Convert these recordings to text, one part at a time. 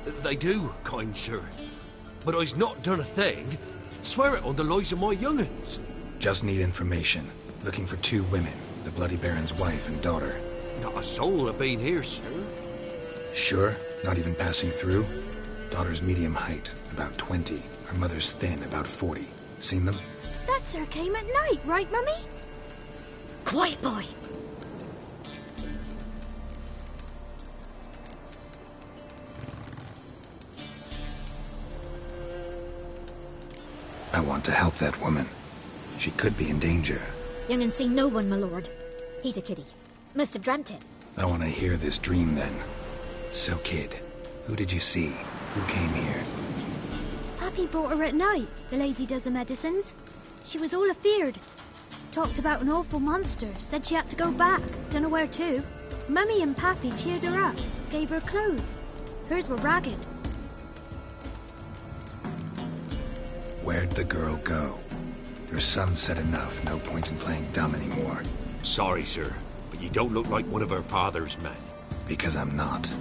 They do, kind sir. But I's not done a thing. Swear it on the lives of my young'uns. Just need information. Looking for 2 women, the Bloody Baron's wife and daughter. Not a soul have been here, sir. Sure? Not even passing through? Daughter's medium height, about 20. Her mother's thin, about 40. Seen them? That sir came at night, right, Mummy? Quiet, boy. I want to help that woman. She could be in danger. Young and seen no one, my lord. He's a kiddie. Must have dreamt it. I want to hear this dream then. So, kid, who did you see? Who came here? Pappy brought her at night, the lady does the medicines. She was all afeared. Talked about an awful monster, said she had to go back, dunno where to. Mummy and Pappy cheered her up, gave her clothes. Hers were ragged. Where'd the girl go? Your son said enough, no point in playing dumb anymore. Sorry, sir, but you don't look like one of her father's men. Because I'm not.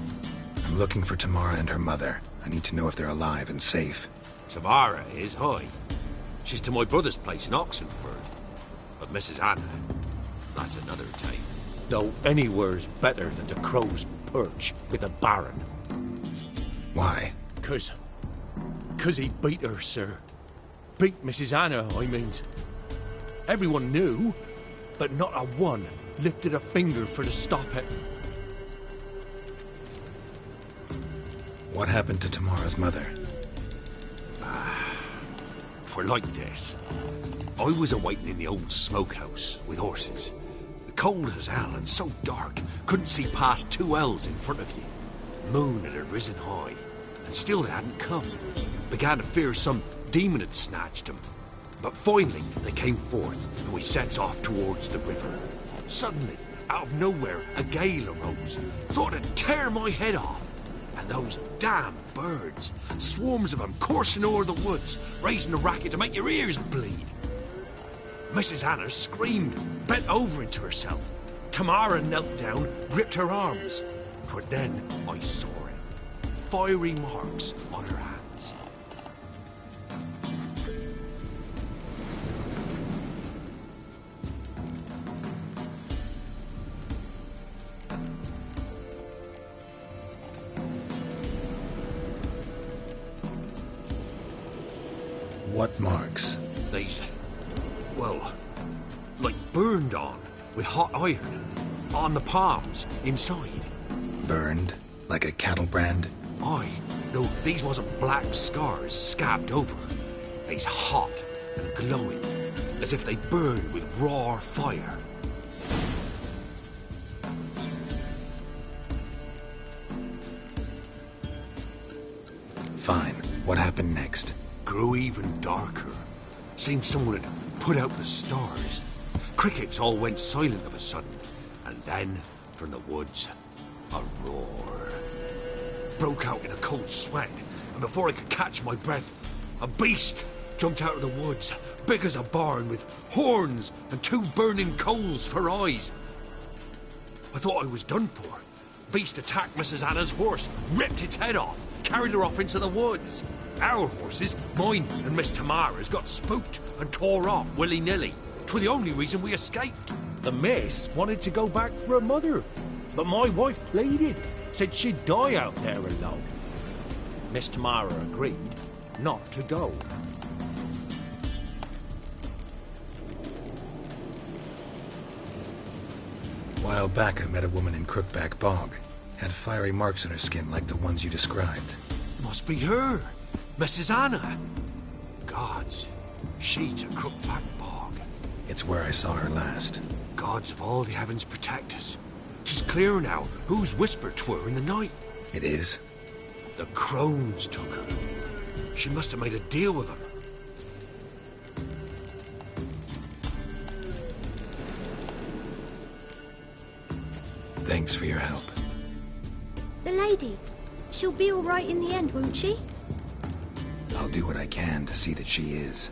I'm looking for Tamara and her mother. I need to know if they're alive and safe. Tamara is, hi. She's to my brother's place in Oxenford. But Mrs. Anna, that's another tale. Though anywhere's better than the Crow's Perch with the Baron. Why? 'Cause he beat her, sir. Beat Mrs. Anna, I means. Everyone knew, but not a one lifted a finger for to stop it. What happened to Tamara's mother? For like this. I was awaiting in the old smokehouse with horses. Cold as hell and so dark, couldn't see past 2 ells in front of you. Moon had risen high, and still they hadn't come. Began to fear some demon had snatched them. But finally, they came forth, and we sets off towards the river. Suddenly, out of nowhere, a gale arose. Thought it'd tear my head off. And those damn birds, swarms of them coursing o'er the woods, raising a racket to make your ears bleed. Mrs. Anna screamed, bent over into herself. Tamara knelt down, gripped her arms. For then I saw it. Fiery marks on her hands. What marks? These, well, like burned on with hot iron. On the palms, inside. Burned? Like a cattle brand? Aye, though these wasn't black scars scabbed over. They's hot and glowing, as if they burned with raw fire. Fine. What happened next? Grew even darker. Seemed someone had put out the stars. Crickets all went silent of a sudden, and then, from the woods, a roar. Broke out in a cold sweat, and before I could catch my breath, a beast jumped out of the woods, big as a barn, with horns and 2 burning coals for eyes. I thought I was done for. Beast attacked Mrs. Anna's horse, ripped its head off, carried her off into the woods. Our horses, mine and Miss Tamara's, got spooked and tore off willy-nilly. 'Twere the only reason we escaped. The miss wanted to go back for her mother, but my wife pleaded, said she'd die out there alone. Miss Tamara agreed not to go. A while back I met a woman in Crookback Bog. Had fiery marks on her skin like the ones you described. Must be her, Mrs. Anna. Gods, she's a Crookback Bog. It's where I saw her last. Gods of all the heavens protect us. 'Tis clear now who's whispered 'twere in the night. It is? The crones took her. She must have made a deal with them. Thanks for your help. The lady, she'll be all right in the end, won't she? I'll do what I can to see that she is.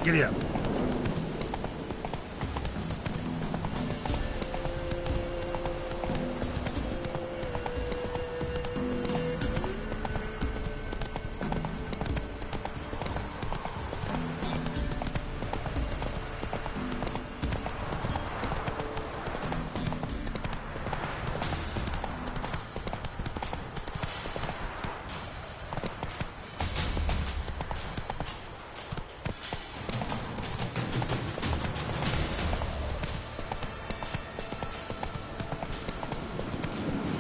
Giddy up.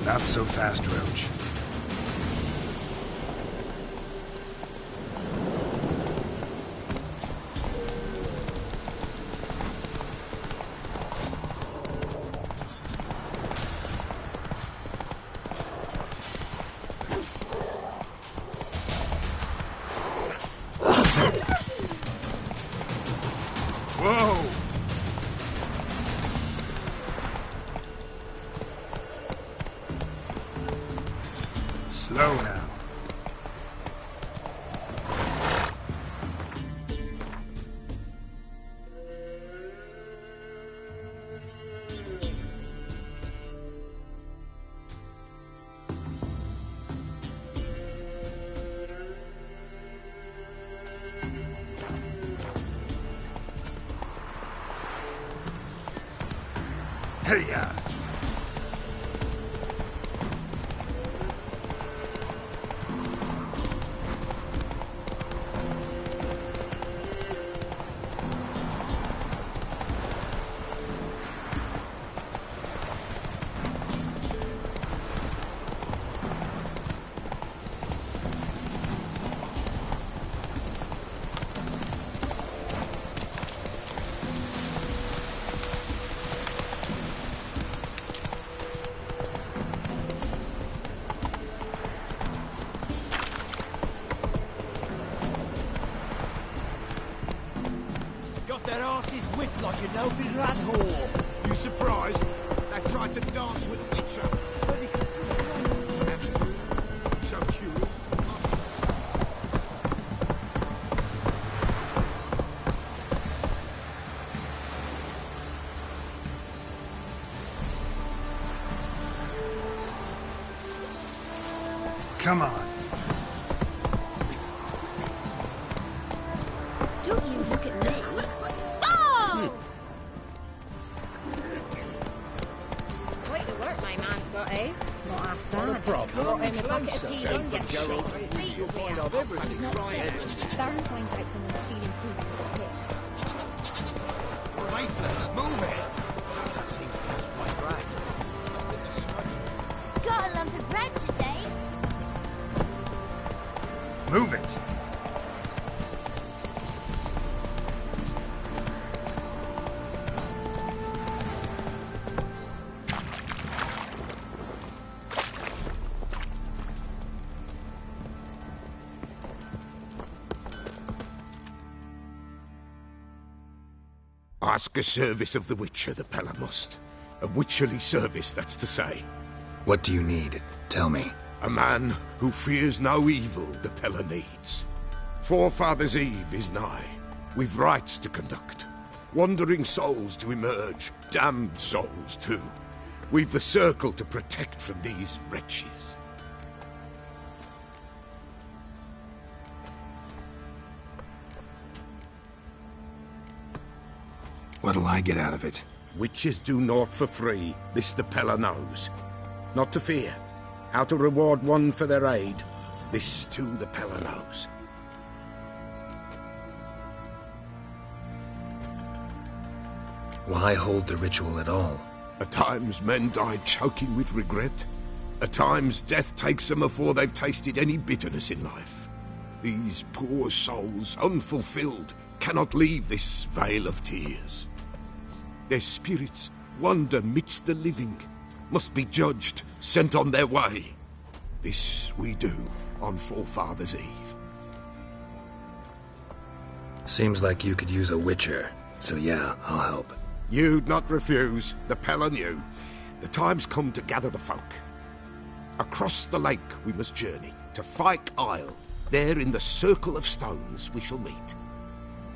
Not so fast, Roach. Whoa! Slow now. Hey-ya! That arse is whipped like a no-good rat whore. You surprised? They tried to dance with Witcher. Where did he come from? Absolutely. So curious. Come on. Don't you look at me. Oh! Quite the work my man's got, eh? Not half bad. Not a problem. Brought him a bucket Closer. of Same peas for Gerald. yesterday. You'll find out everything. He's not scared. Baron finds out someone's stealing food for the pigs. Faithless, move it! That seems close to my grave. With the smoke. Got a lump of bread today. Move it! Ask a service of the Witcher, the Pella must. A witcherly service, that's to say. What do you need? Tell me. A man who fears no evil the Pella needs. Forefathers' Eve is nigh. We've rites to conduct. Wandering souls to emerge. Damned souls, too. We've the circle to protect from these wretches. What'll I get out of it? Witches do naught for free, this the Pella knows. Not to fear. How to reward one for their aid, this too the Pella knows. Why hold the ritual at all? At times men die choking with regret. At times death takes them afore they've tasted any bitterness in life. These poor souls, unfulfilled, cannot leave this vale of tears. Their spirits wander midst the living, must be judged, sent on their way. This we do on Forefathers' Eve. Seems like you could use a witcher, so yeah, I'll help. You'd not refuse, the Pella knew. The time's come to gather the folk. Across the lake we must journey, to Fyke Isle. There in the circle of stones we shall meet.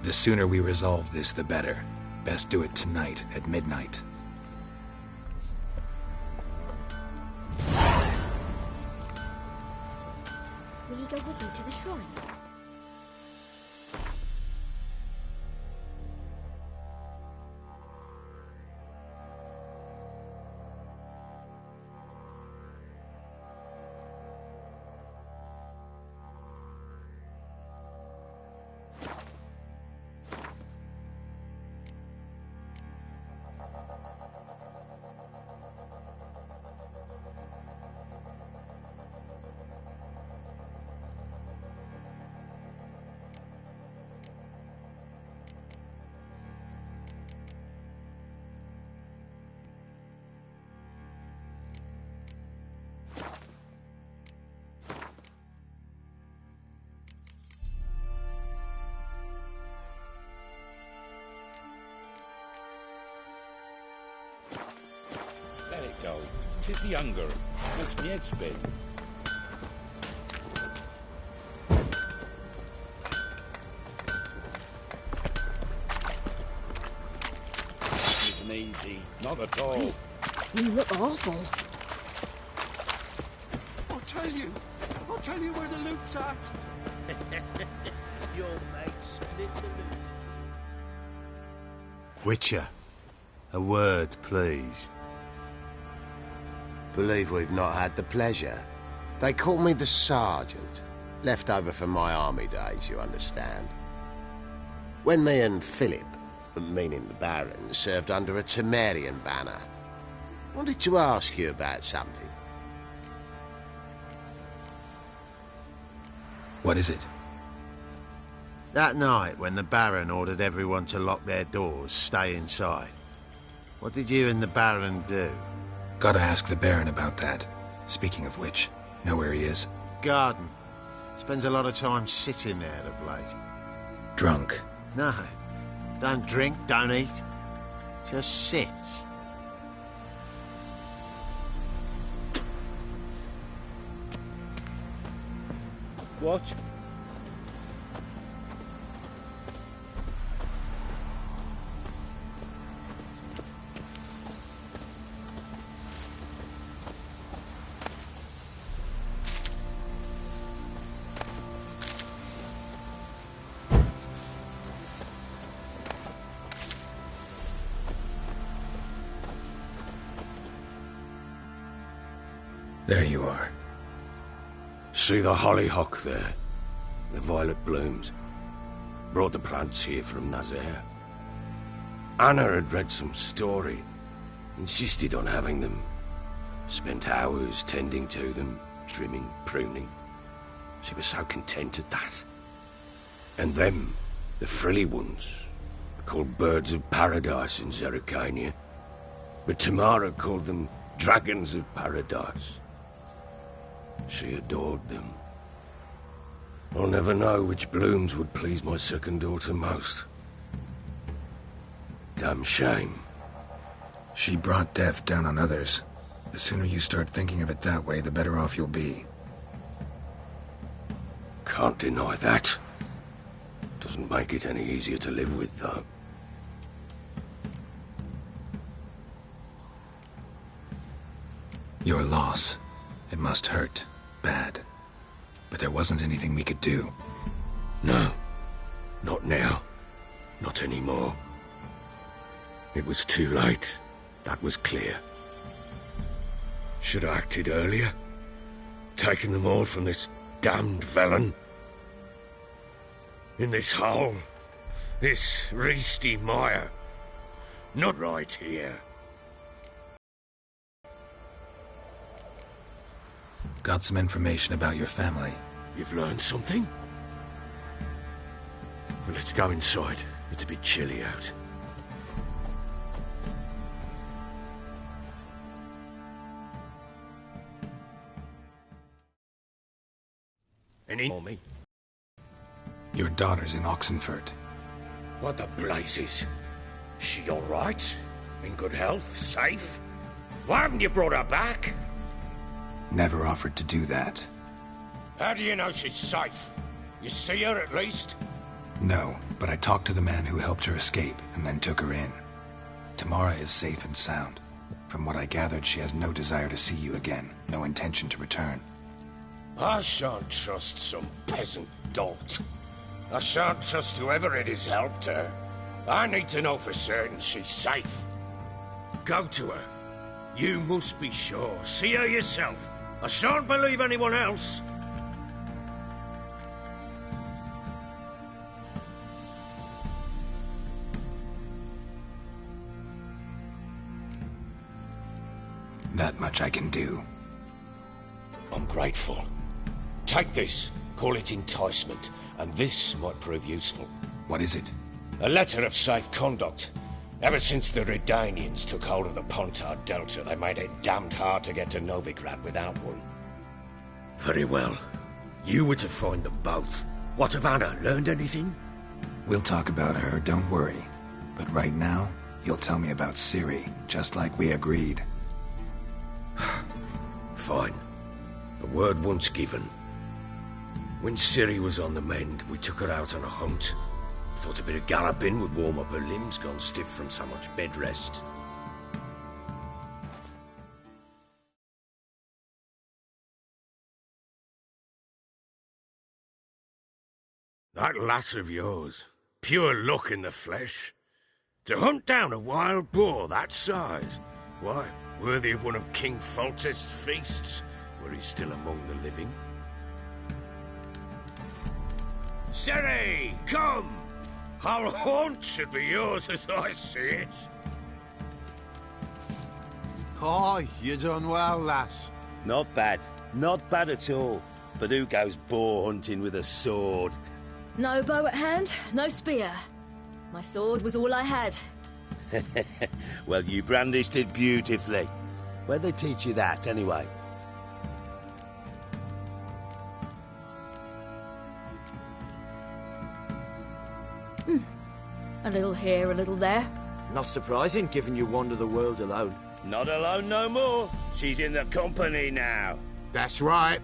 The sooner we resolve this, the better. Best do it tonight at midnight. Will you go with me to the shrine? Let it go. 'Tis the hunger. Makes me head spin. Isn't easy. Not at all. You look awful. I'll tell you where the loot's at. Your mate split the loot. Witcher, a word, please. Believe we've not had the pleasure. They call me the Sergeant. Left over from my army days, you understand. When me and Philip, meaning the Baron, served under a Temerian banner. Wanted to ask you about something. What is it? That night, when the Baron ordered everyone to lock their doors, stay inside. What did you and the Baron do? Gotta ask the Baron about that. Speaking of which, know where he is? Garden. Spends a lot of time sitting there of late. Drunk. No. Don't drink, don't eat. Just sits. What? There you are. See the hollyhock there? The violet blooms. Brought the plants here from Nazaire. Anna had read some story. Insisted on having them. Spent hours tending to them, trimming, pruning. She was so content at that. And them, the frilly ones, called birds of paradise in Zerrikania. But Tamara called them dragons of paradise. She adored them. I'll never know which blooms would please my second daughter most. Damn shame. She brought death down on others. The sooner you start thinking of it that way, the better off you'll be. Can't deny that. Doesn't make it any easier to live with, though. Your loss. It must hurt. Bad. But there wasn't anything we could do. No. Not now. Not anymore. It was too late. That was clear. Should have acted earlier. Taken them all from this damned felon. In this hole. This reesty mire. Not right here. Got some information about your family. You've learned something? Well, let's go inside. It's a bit chilly out. Any more me? Your daughter's in Oxenfurt. What the blazes? She all right? In good health? Safe? Why haven't you brought her back? Never offered to do that. How do you know she's safe? You see her at least? No, but I talked to the man who helped her escape and then took her in. Tamara is safe and sound. From what I gathered, she has no desire to see you again, no intention to return. I shan't trust some peasant dolt. I shan't trust whoever it is helped her. I need to know for certain she's safe. Go to her. You must be sure. See her yourself. I shan't believe anyone else. That much I can do. I'm grateful. Take this. Call it enticement. And this might prove useful. What is it? A letter of safe conduct. Ever since the Redanians took hold of the Pontard Delta, they made it damned hard to get to Novigrad without one. Very well. You were to find them both. What of Anna? Learned anything? We'll talk about her, don't worry. But right now, you'll tell me about Ciri, just like we agreed. Fine. The word once given. When Ciri was on the mend, we took her out on a hunt. Thought a bit of galloping would warm up her limbs, gone stiff from so much bed rest. That lass of yours, pure luck in the flesh. To hunt down a wild boar that size, why, worthy of one of King Foltest's feasts, were he still among the living. Ciri, come! Our haunt should be yours as I see it. Oh, you done well, lass. Not bad. Not bad at all. But who goes boar hunting with a sword? No bow at hand, no spear. My sword was all I had. Well, you brandished it beautifully. Where'd they teach you that, anyway? A little here, a little there. Not surprising, given you wander the world alone. Not alone no more. She's in the company now. That's right.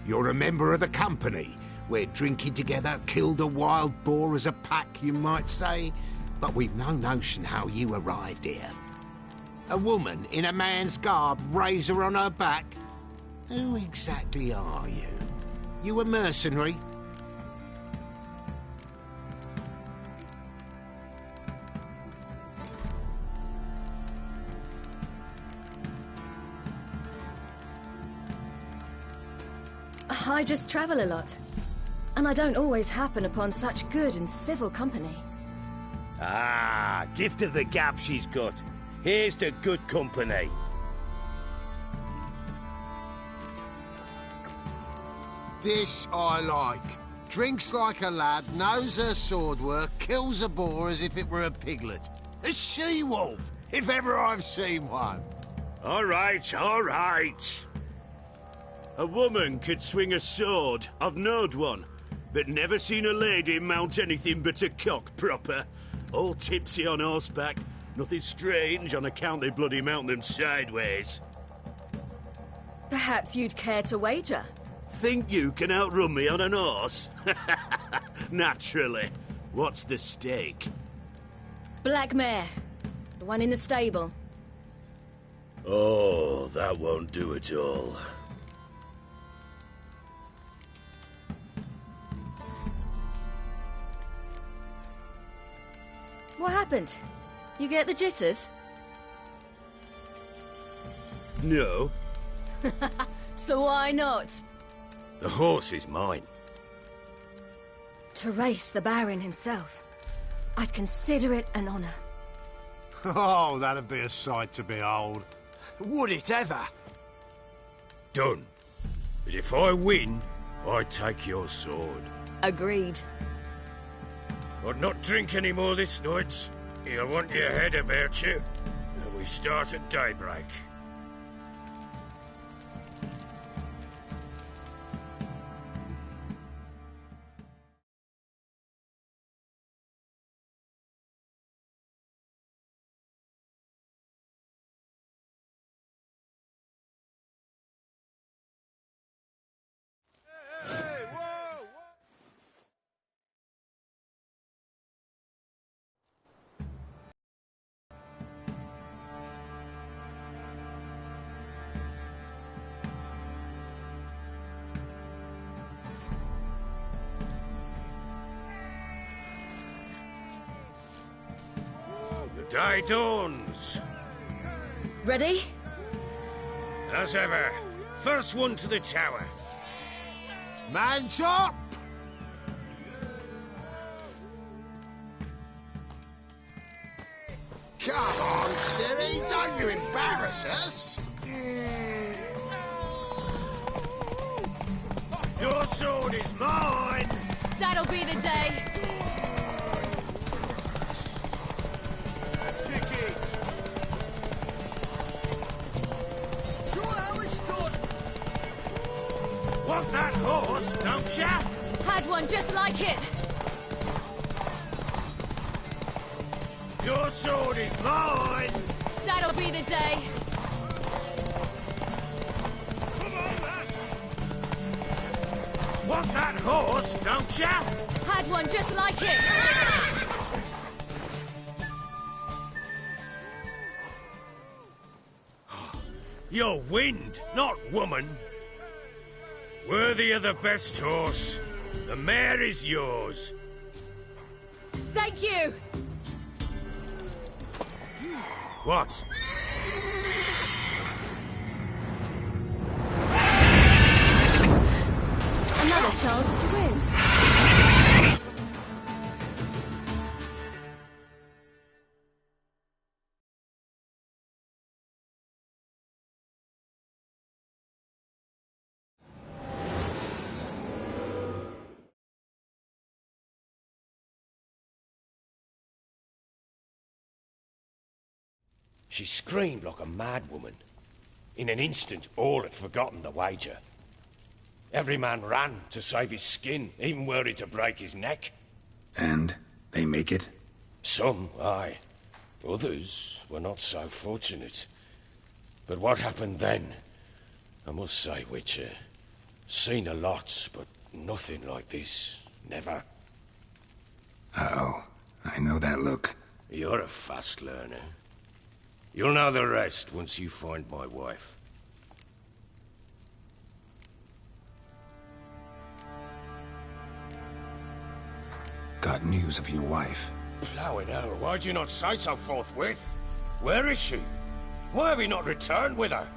You're a member of the company. We're drinking together, killed a wild boar as a pack, you might say. But we've no notion how you arrived here. A woman in a man's garb, razor on her back. Who exactly are you? You a mercenary? I just travel a lot. And I don't always happen upon such good and civil company. Ah, gift of the gab she's got. Here's to good company. This I like. Drinks like a lad, knows her sword work, kills a boar as if it were a piglet. A she-wolf, if ever I've seen one. All right, all right. A woman could swing a sword. I've knowed one. But never seen a lady mount anything but a cock proper. All tipsy on horseback. Nothing strange on account they bloody mount them sideways. Perhaps you'd care to wager? Think you can outrun me on an horse? Naturally. What's the stake? Black mare. The one in the stable. Oh, that won't do at all. What happened? You get the jitters? No. So why not? The horse is mine. To race the Baron himself. I'd consider it an honor. Oh, that'd be a sight to behold. Would it ever? Done. But if I win, I take your sword. Agreed. But not drink any more this night. You'll want your head about you. And we start at daybreak. Day dawns. Ready? As ever. First one to the tower. Man chop! Come on, silly, don't you embarrass us! Your sword is mine! That'll be the day. Kick it! Sure how it's done! Want that horse, don't ya? Had one just like it. Your sword is mine! That'll be the day. Come on, lass! Want that horse, don't ya? Had one just like it. You're wind, not woman. Worthy of the best horse. The mare is yours. Thank you. What? Another chance to win. She screamed like a mad woman. In an instant, all had forgotten the wager. Every man ran to save his skin, even worried to break his neck. And they make it? Some, aye. Others were not so fortunate. But what happened then? I must say, Witcher, seen a lot, but nothing like this. Never. Uh-oh. I know that look. You're a fast learner. You'll know the rest once you find my wife. Got news of your wife. Plowing hell, why'd you not say so forthwith? Where is she? Why have you not returned with her?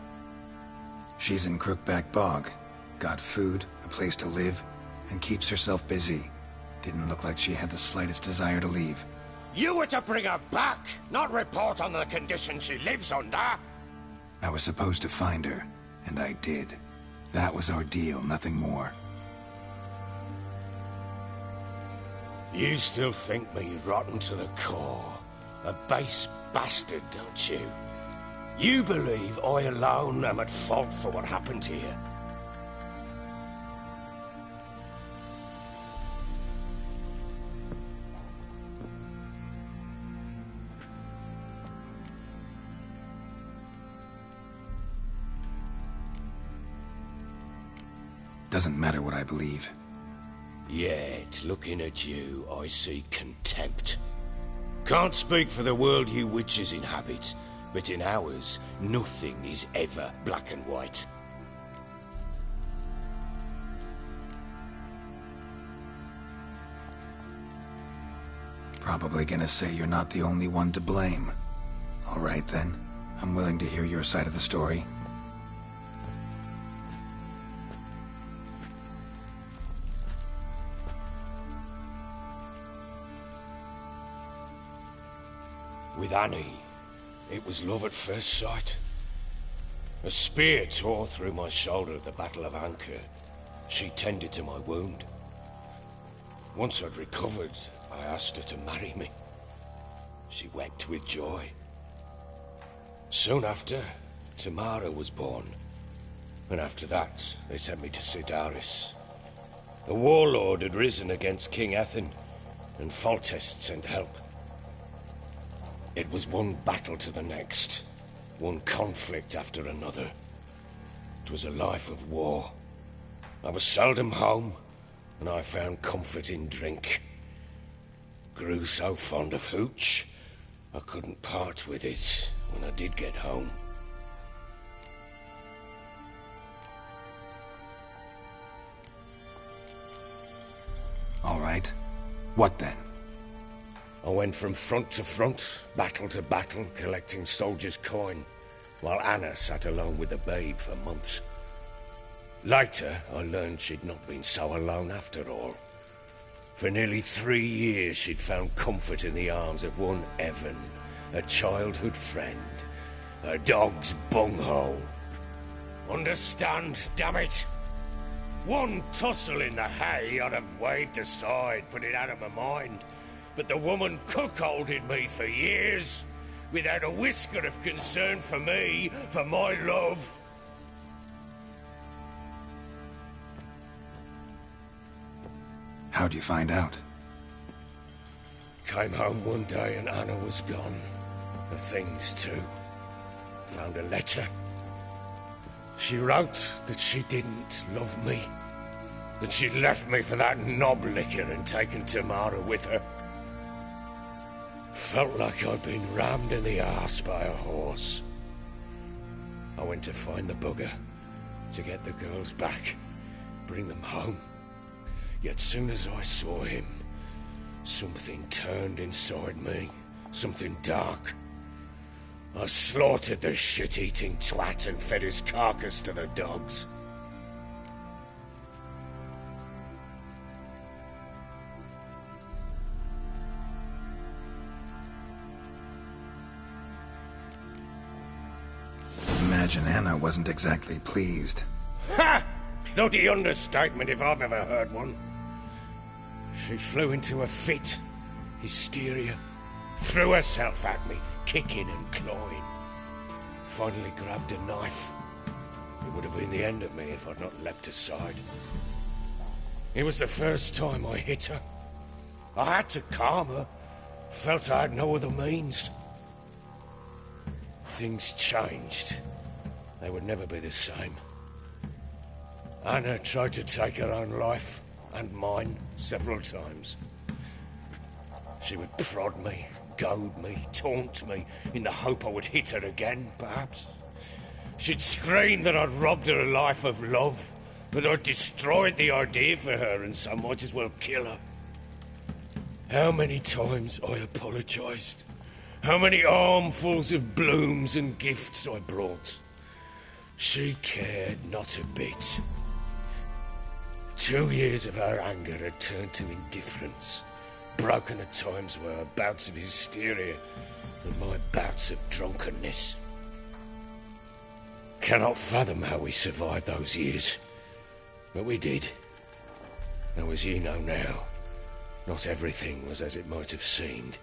She's in Crookback Bog. Got food, a place to live, and keeps herself busy. Didn't look like she had the slightest desire to leave. You were to bring her back, not report on the conditions she lives under. I was supposed to find her, and I did. That was our deal, nothing more. You still think me rotten to the core. A base bastard, don't you? You believe I alone am at fault for what happened here. Doesn't matter what I believe. Yet, looking at you, I see contempt. Can't speak for the world you witches inhabit, but in ours, nothing is ever black and white. Probably gonna say you're not the only one to blame. All right then. I'm willing to hear your side of the story. With Annie, it was love at first sight. A spear tore through my shoulder at the Battle of Anchor. She tended to my wound. Once I'd recovered, I asked her to marry me. She wept with joy. Soon after, Tamara was born. And after that, they sent me to Sidaris. A warlord had risen against King Ethan, and Foltest sent help. It was one battle to the next, one conflict after another. It was a life of war. I was seldom home, and I found comfort in drink. Grew so fond of hooch, I couldn't part with it when I did get home. All right. What then? I went from front to front, battle to battle, collecting soldiers' coin, while Anna sat alone with the babe for months. Later, I learned she'd not been so alone after all. For nearly 3 years, she'd found comfort in the arms of one Evan, a childhood friend, a dog's bunghole. Understand, damn it? One tussle in the hay I'd have waved aside, put it out of my mind. But the woman cuckolded me for years, without a whisker of concern for me, for my love. How'd you find out? Came home one day and Anna was gone. The things too. Found a letter. She wrote that she didn't love me. That she'd left me for that knob licker and taken Tamara with her. Felt like I'd been rammed in the arse by a horse. I went to find the bugger, to get the girls back, bring them home. Yet soon as I saw him, something turned inside me, something dark. I slaughtered the shit-eating twat and fed his carcass to the dogs. Imagine Anna wasn't exactly pleased. Ha! Bloody understatement if I've ever heard one. She flew into a fit, hysteria, threw herself at me, kicking and clawing. Finally grabbed a knife. It would have been the end of me if I'd not leapt aside. It was the first time I hit her. I had to calm her. Felt I had no other means. Things changed. They would never be the same. Anna tried to take her own life, and mine, several times. She would prod me, goad me, taunt me, in the hope I would hit her again, perhaps. She'd scream that I'd robbed her life of love, that I'd destroyed the idea for her, and so might as well kill her. How many times I apologised. How many armfuls of blooms and gifts I brought. She cared not a bit. 2 years of her anger had turned to indifference, broken at times were her bouts of hysteria and my bouts of drunkenness. Cannot fathom how we survived those years, but we did. Though as you know now, not everything was as it might have seemed.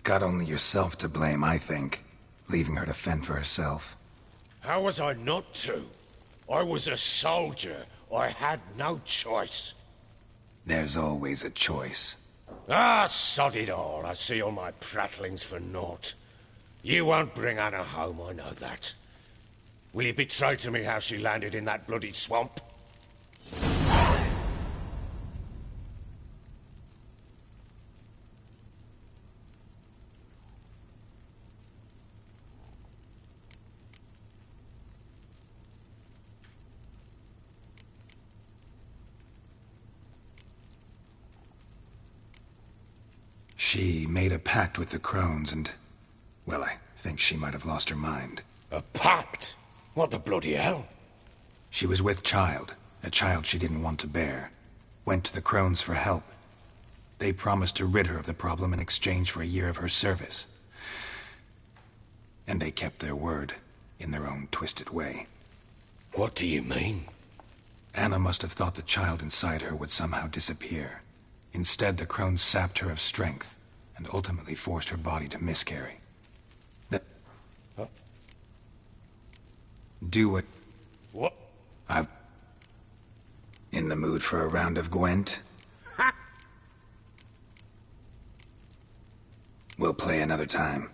Got only yourself to blame, I think. Leaving her to fend for herself. How was I not to? I was a soldier. I had no choice. There's always a choice. Ah, sod it all. I see all my prattlings for naught. You won't bring Anna home, I know that. Will you betray to me how she landed in that bloody swamp? She made a pact with the crones and... well, I think she might have lost her mind. A pact? What the bloody hell? She was with child, a child she didn't want to bear. Went to the crones for help. They promised to rid her of the problem in exchange for a year of her service. And they kept their word, in their own twisted way. What do you mean? Anna must have thought the child inside her would somehow disappear. Instead, the crones sapped her of strength, and ultimately forced her body to miscarry. Huh? Do what... What? I've... In the mood for a round of Gwent? We'll play another time.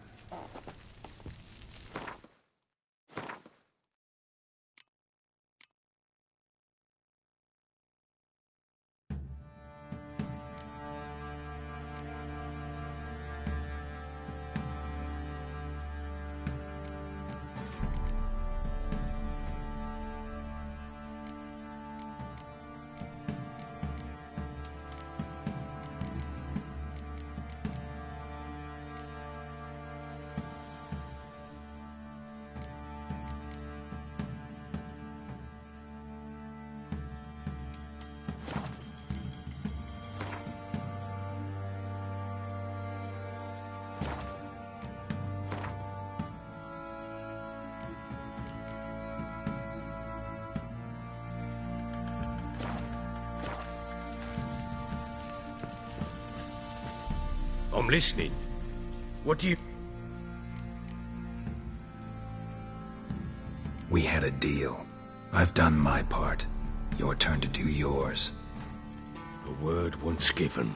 I'm listening. What do you... We had a deal. I've done my part. Your turn to do yours. A word once given.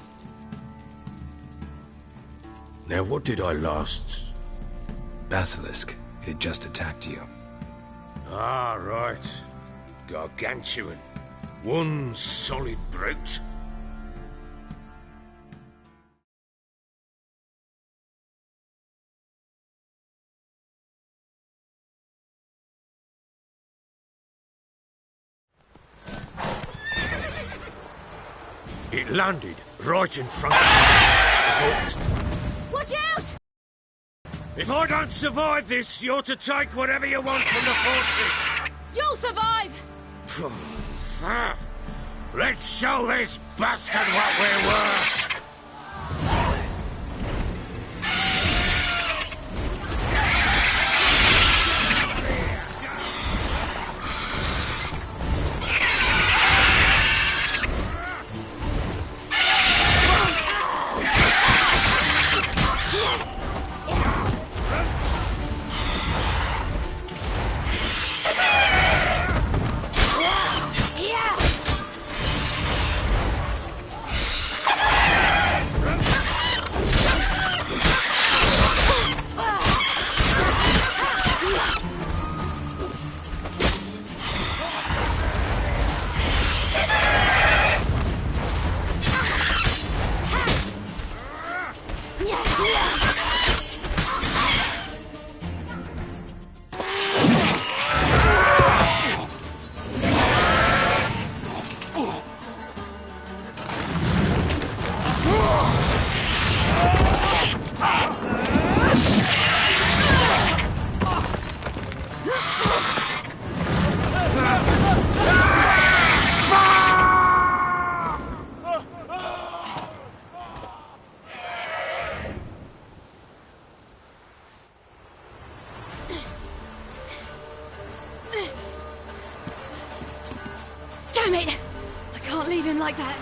Now, what did I last... Basilisk. It had just attacked you. Ah, right. Gargantuan. One solid brute. It landed right in front of the forest. Watch out! If I don't survive this, you're to take whatever you want from the fortress. You'll survive! Let's show this bastard what we're worth. Damn it! I can't leave him like that.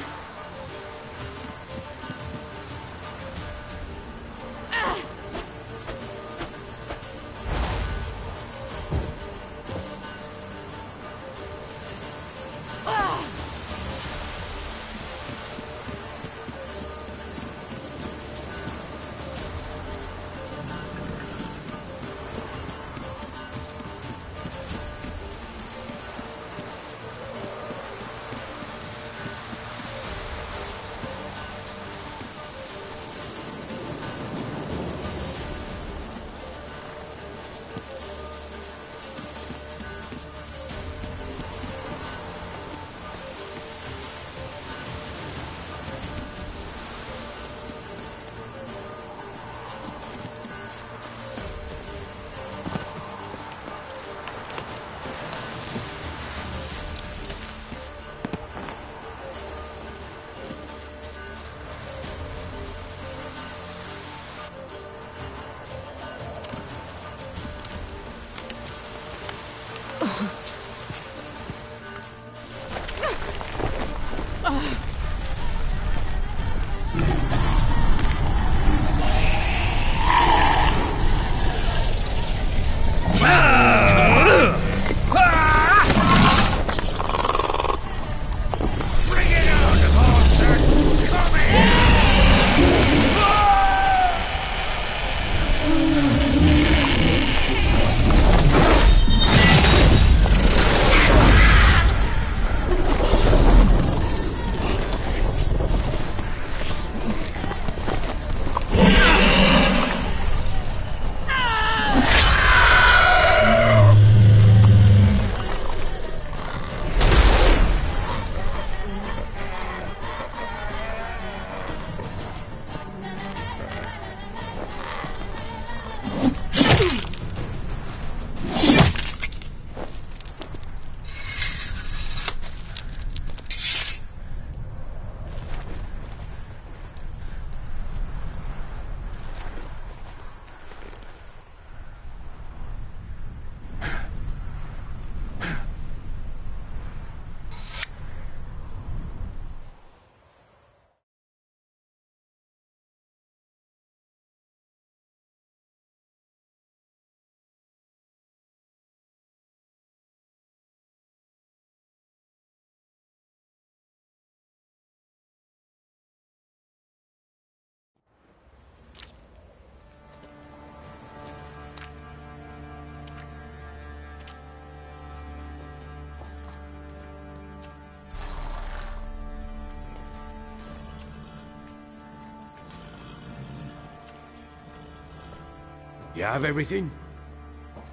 You have everything?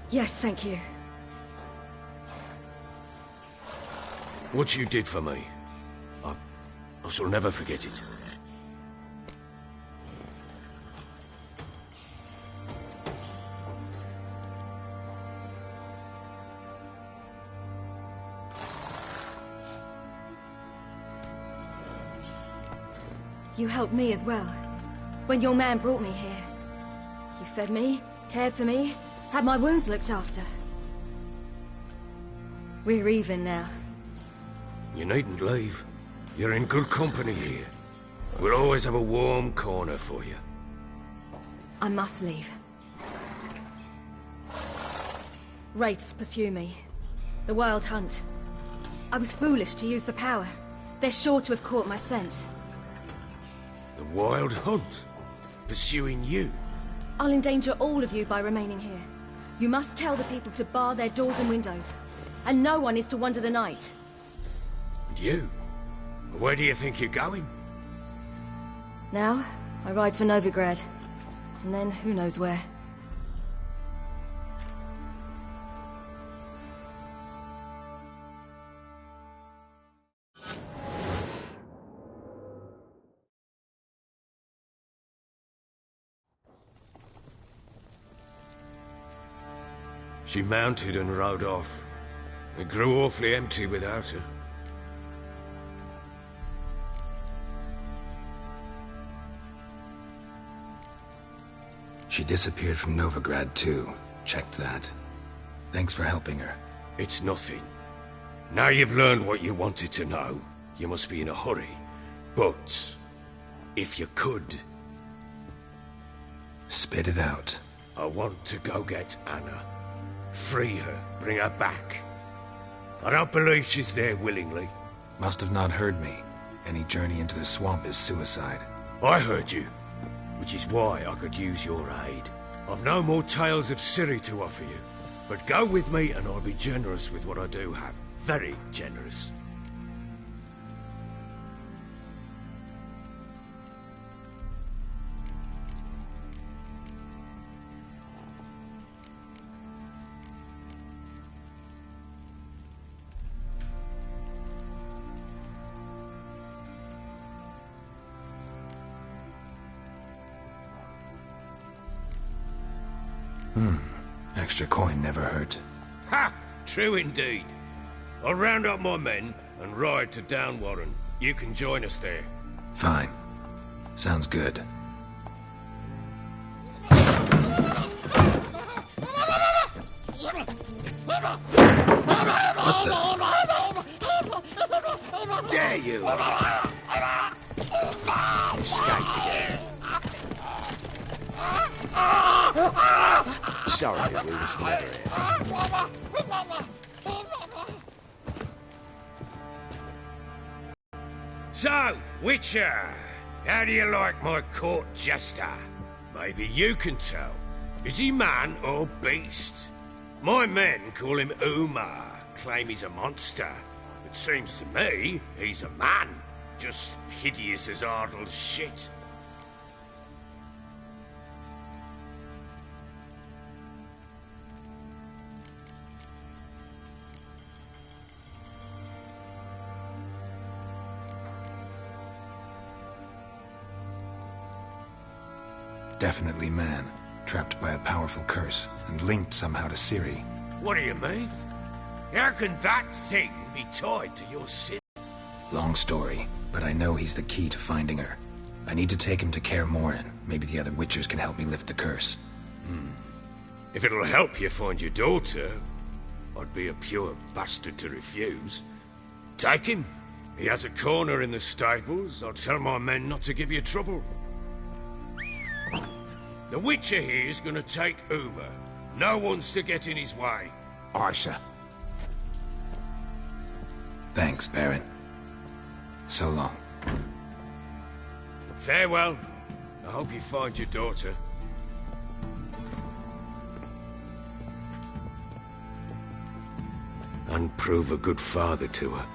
Yes, thank you. What you did for me, I shall never forget it. You helped me as well. When your man brought me here. You fed me, cared for me, had my wounds looked after. We're even now. You needn't leave. You're in good company here. We'll always have a warm corner for you. I must leave. Wraiths pursue me. The Wild Hunt. I was foolish to use the power. They're sure to have caught my scent. The Wild Hunt? Pursuing you? I'll endanger all of you by remaining here. You must tell the people to bar their doors and windows. And no one is to wander the night. And you? Where do you think you're going? Now, I ride for Novigrad. And then, who knows where. She mounted and rode off. It grew awfully empty without her. She disappeared from Novigrad too. Checked that. Thanks for helping her. It's nothing. Now you've learned what you wanted to know, you must be in a hurry. But, if you could... Spit it out. I want to go get Anna. Free her, bring her back. I don't believe she's there willingly. Must have not heard me. Any journey into the swamp is suicide. I heard you, which is why I could use your aid. I've no more tales of Ciri to offer you, but go with me and I'll be generous with what I do have. Very generous. Extra coin never hurt. Ha! True indeed. I'll round up my men and ride to Downwarren. You can join us there. Fine. Sounds good. What the? Dare you! Escaped again. Sorry, we was never here. So, Witcher, how do you like my court jester? Maybe you can tell. Is he man or beast? My men call him Umar, claim he's a monster. It seems to me he's a man, just hideous as Ardle's shit. Definitely man, trapped by a powerful curse, and linked somehow to Ciri. What do you mean? How can that thing be tied to your sin? Long story, but I know he's the key to finding her. I need to take him to Kaer Morhen. Maybe the other Witchers can help me lift the curse. If it'll help you find your daughter, I'd be a pure bastard to refuse. Take him. He has a corner in the stables. I'll tell my men not to give you trouble. The Witcher here is gonna take Uma. No one's to get in his way. Aye, sir. Thanks, Baron. So long. Farewell. I hope you find your daughter. And prove a good father to her.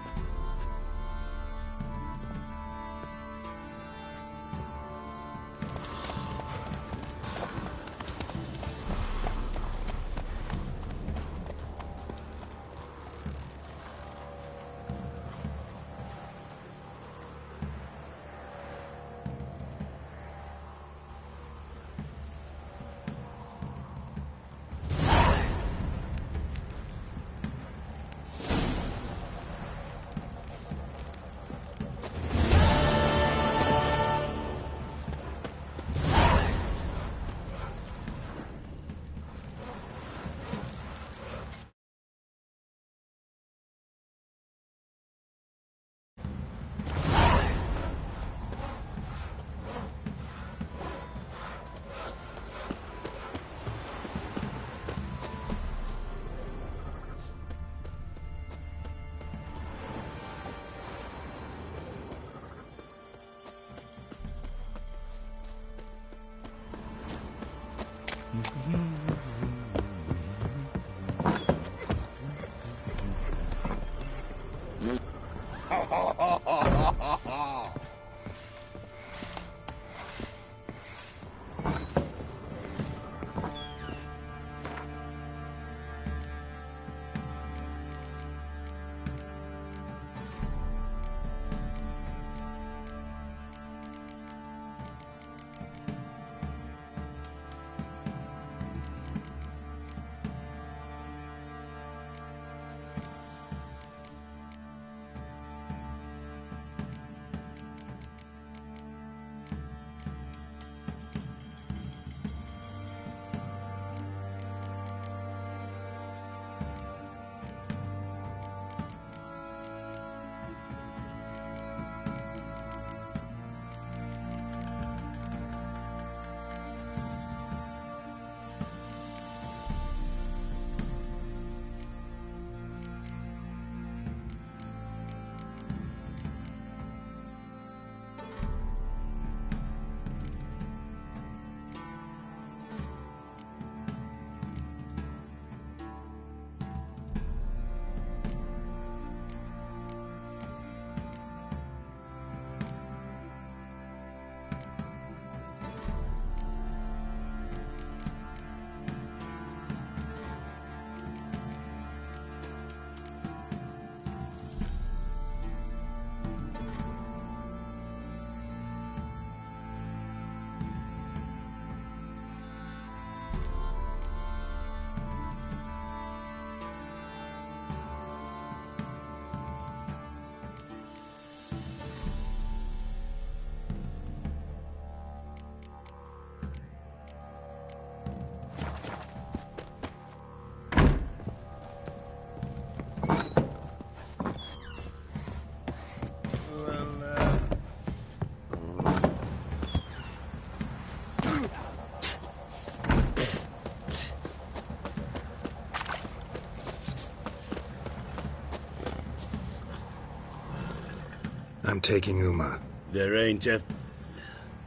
I'm taking Uma. There ain't a...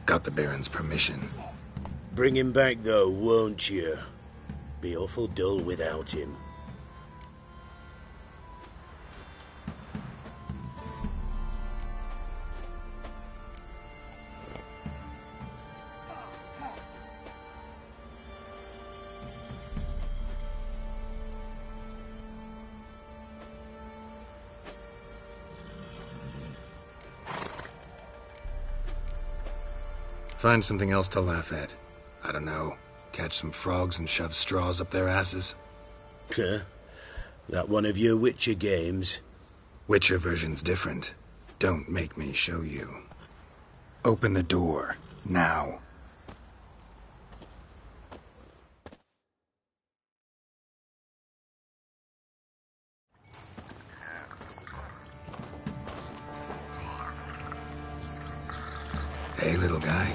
Got the Baron's permission. Bring him back, though, won't you? Be awful dull without him. Find something else to laugh at. I don't know. Catch some frogs and shove straws up their asses. Huh? That one of your Witcher games? Witcher version's different. Don't make me show you. Open the door. Now. Hey, little guy.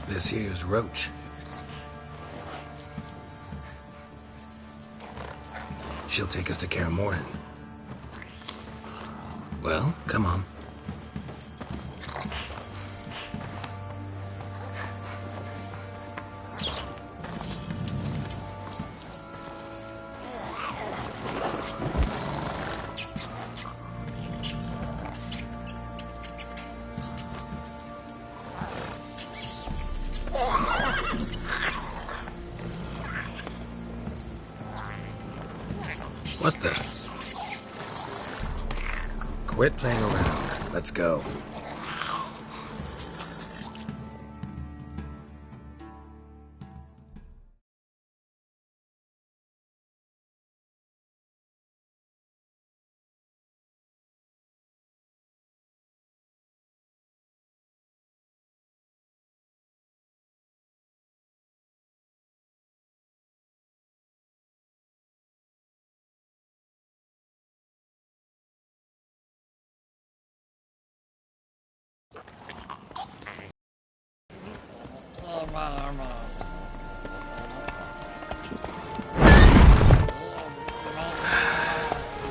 This here's Roach. She'll take us to Kaer Morhen. Well, come on. What the? Quit playing around. Let's go.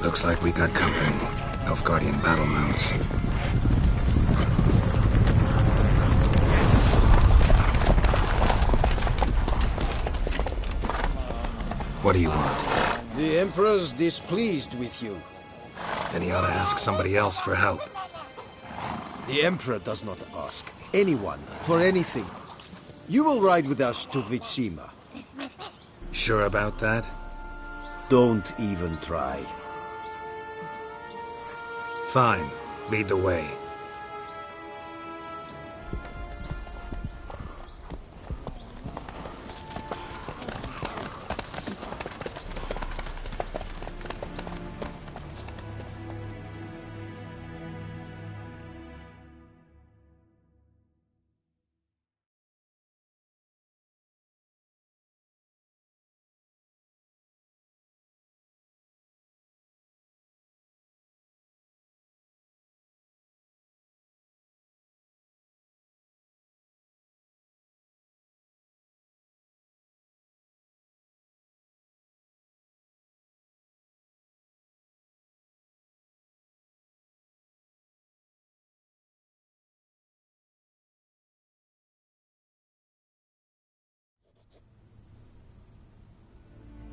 Looks like we got company. Nilfgaardian battle mounts. What do you want? The Emperor's displeased with you. Then he ought to ask somebody else for help. The Emperor does not ask anyone for anything. You will ride with us to Vitsima. Sure about that? Don't even try. Fine. Lead the way.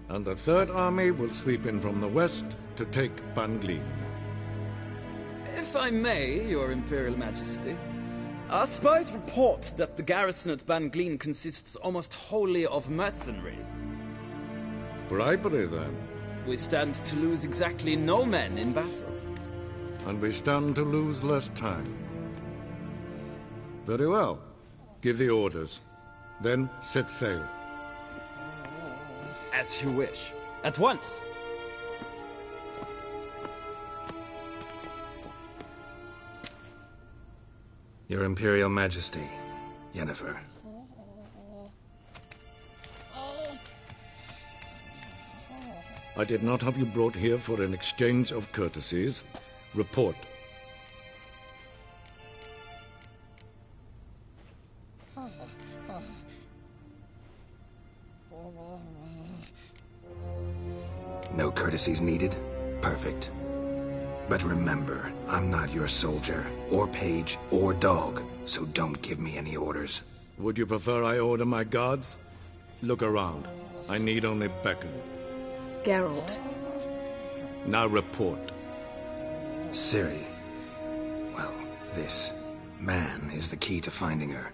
And the Third Army will sweep in from the west to take Banglin. If I may, Your Imperial Majesty, our spies report that the garrison at Banglin consists almost wholly of mercenaries. Bribery, then. We stand to lose exactly no men in battle. And we stand to lose less time. Very well. Give the orders. Then set sail. As you wish. At once. Your Imperial Majesty, Yennefer. I did not have you brought here for an exchange of courtesies. Report. accuracy's needed, perfect. But remember, I'm not your soldier, or page, or dog, so don't give me any orders. Would you prefer I order my guards? Look around. I need only beckon. Geralt. Now report. Ciri. Well, this man is the key to finding her.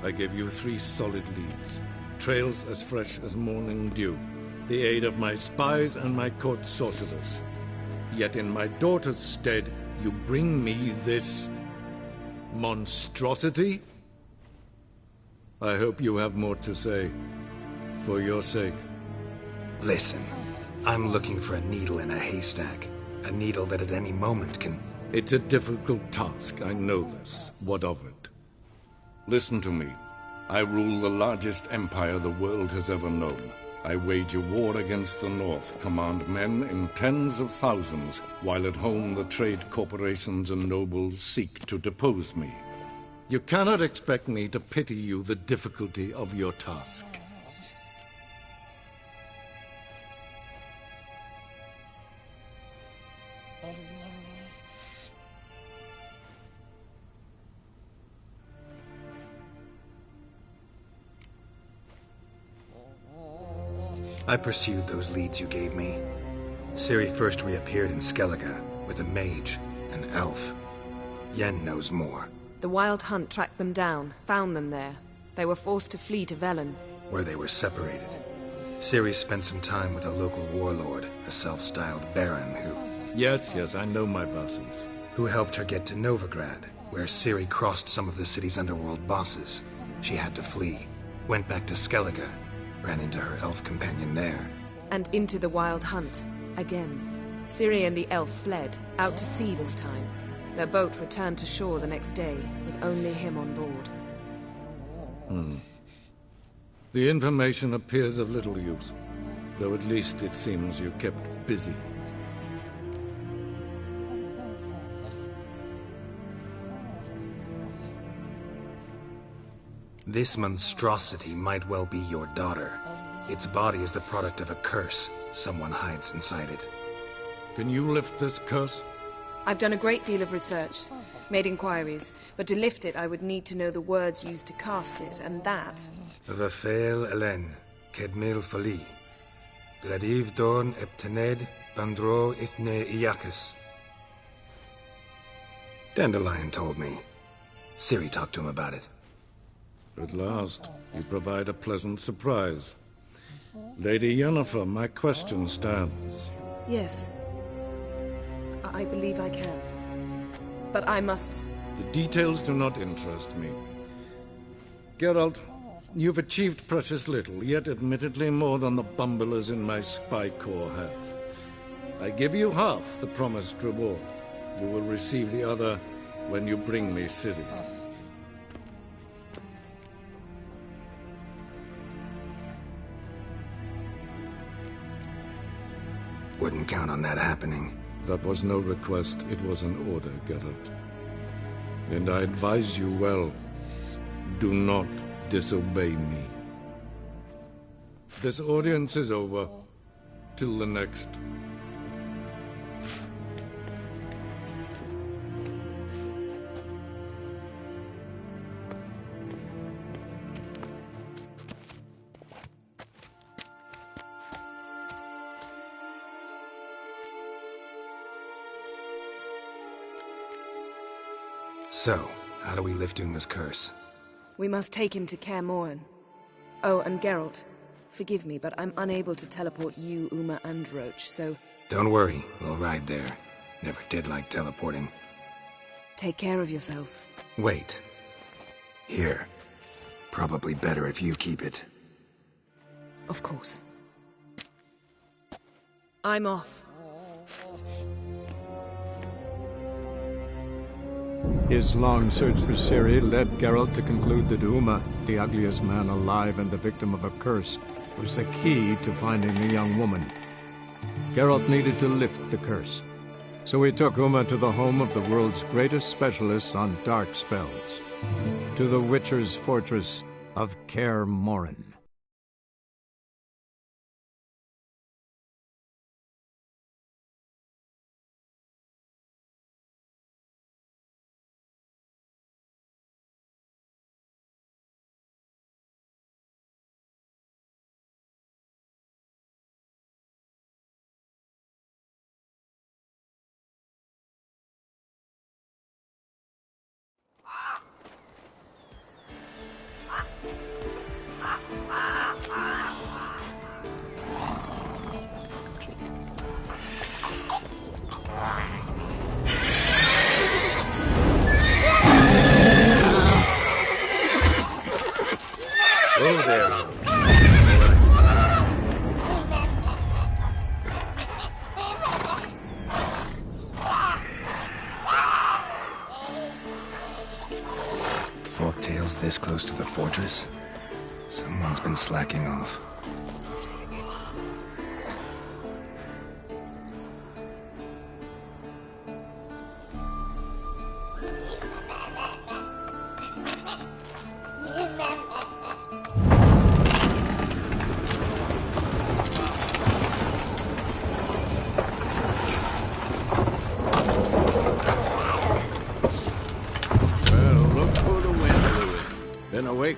I give you 3 solid leads. Trails as fresh as morning dew. The aid of my spies and my court sorcerers. Yet in my daughter's stead, you bring me this monstrosity? I hope you have more to say. For your sake. Listen, I'm looking for a needle in a haystack. A needle that at any moment can... It's a difficult task, I know this. What of it? Listen to me. I rule the largest empire the world has ever known. I wage a war against the North, command men in tens of thousands, while at home the trade corporations and nobles seek to depose me. You cannot expect me to pity you the difficulty of your task. I pursued those leads you gave me. Ciri first reappeared in Skellige with a mage, an elf. Yen knows more. The Wild Hunt tracked them down, found them there. They were forced to flee to Velen, where they were separated. Ciri spent some time with a local warlord, a self-styled baron who... Yes, I know my vassals. Who helped her get to Novigrad, where Ciri crossed some of the city's underworld bosses. She had to flee, went back to Skellige, ran into her elf companion there. And into the Wild Hunt, again. Ciri and the elf fled, out to sea this time. Their boat returned to shore the next day, with only him on board. The information appears of little use, though at least it seems you kept busy. This monstrosity might well be your daughter. Its body is the product of a curse. Someone hides inside it. Can you lift this curse? I've done a great deal of research, made inquiries, but to lift it I would need to know the words used to cast it, and that... Vafael Elen, Kedmil Fali, Gladiv Dorn Eptened, Bandro Ithne Iacus. Dandelion told me. Ciri talked to him about it. At last, you provide a pleasant surprise. Lady Yennefer, my question stands. Yes. I believe I can. But I must... The details do not interest me. Geralt, you've achieved precious little, yet admittedly more than the bumblers in my spy corps have. I give you half the promised reward. You will receive the other when you bring me Ciri. Wouldn't count on that happening. That was no request, it was an order, Geralt. And I advise you well, do not disobey me. This audience is over. Till the next. So, how do we lift Uma's curse? We must take him to Kaer Morhen. Oh, and Geralt, forgive me, but I'm unable to teleport you, Uma, and Roach, so... Don't worry, we'll ride there. Never did like teleporting. Take care of yourself. Wait. Here. Probably better if you keep it. Of course. I'm off. His long search for Ciri led Geralt to conclude that Uma, the ugliest man alive and the victim of a curse, was the key to finding the young woman. Geralt needed to lift the curse, so he took Uma to the home of the world's greatest specialist on dark spells, to the Witcher's fortress of Kaer Morhen. this close to the fortress? Someone's been slacking off.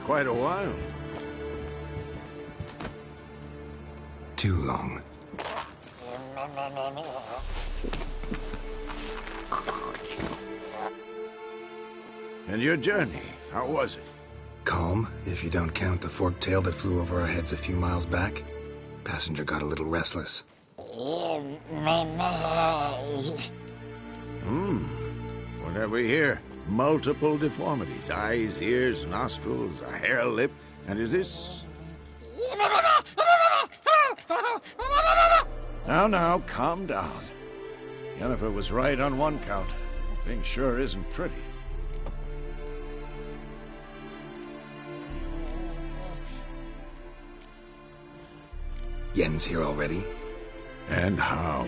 Quite a while. Too long. And your journey, how was it? Calm, if you don't count the forked tail that flew over our heads a few miles back. Passenger got a little restless. What have we here? Multiple deformities. Eyes, ears, nostrils, a hair lip. And is this... Now, calm down. Yennefer was right on one count. Thing sure isn't pretty. Yen's here already? And how?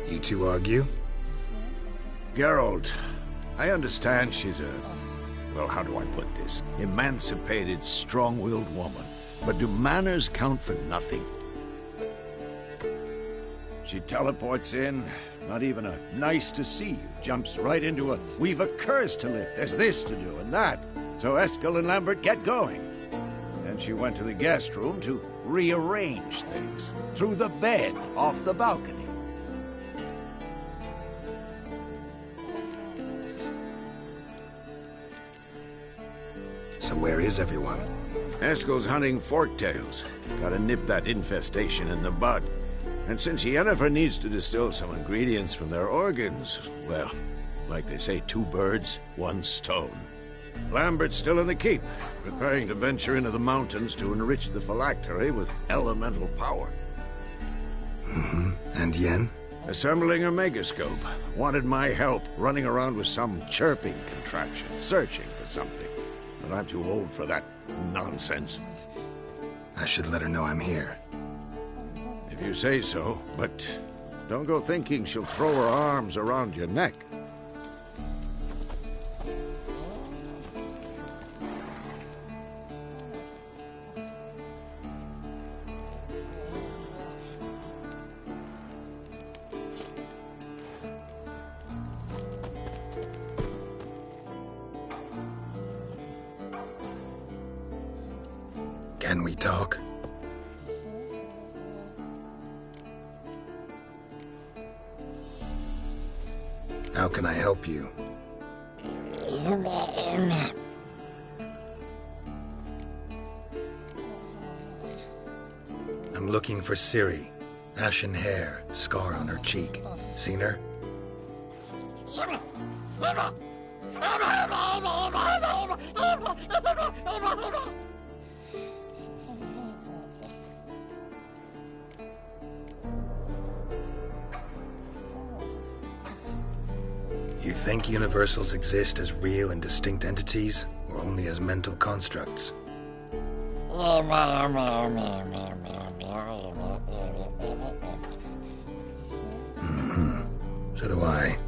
You two argue? Geralt, I understand she's a... well, how do I put this? Emancipated, strong-willed woman. But do manners count for nothing? She teleports in, not even a nice to see you. Jumps right into a, we've a curse to lift, there's this to do and that. So Eskel and Lambert get going. Then she went to the guest room to rearrange things. Through the bed, off the balcony. So where is everyone? Eskel's hunting forktails. Gotta nip that infestation in the bud. And since Yennefer needs to distill some ingredients from their organs, well, like they say, 2 birds, 1 stone. Lambert's still in the keep, preparing to venture into the mountains to enrich the phylactery with elemental power. And Yen? Assembling a megascope. Wanted my help running around with some chirping contraption, searching for something. But I'm too old for that nonsense. I should let her know I'm here. If you say so, but don't go thinking she'll throw her arms around your neck. Can we talk? How can I help you? I'm looking for Ciri. Ashen hair, scar on her cheek. Seen her? You think universals exist as real and distinct entities, or only as mental constructs? So do I.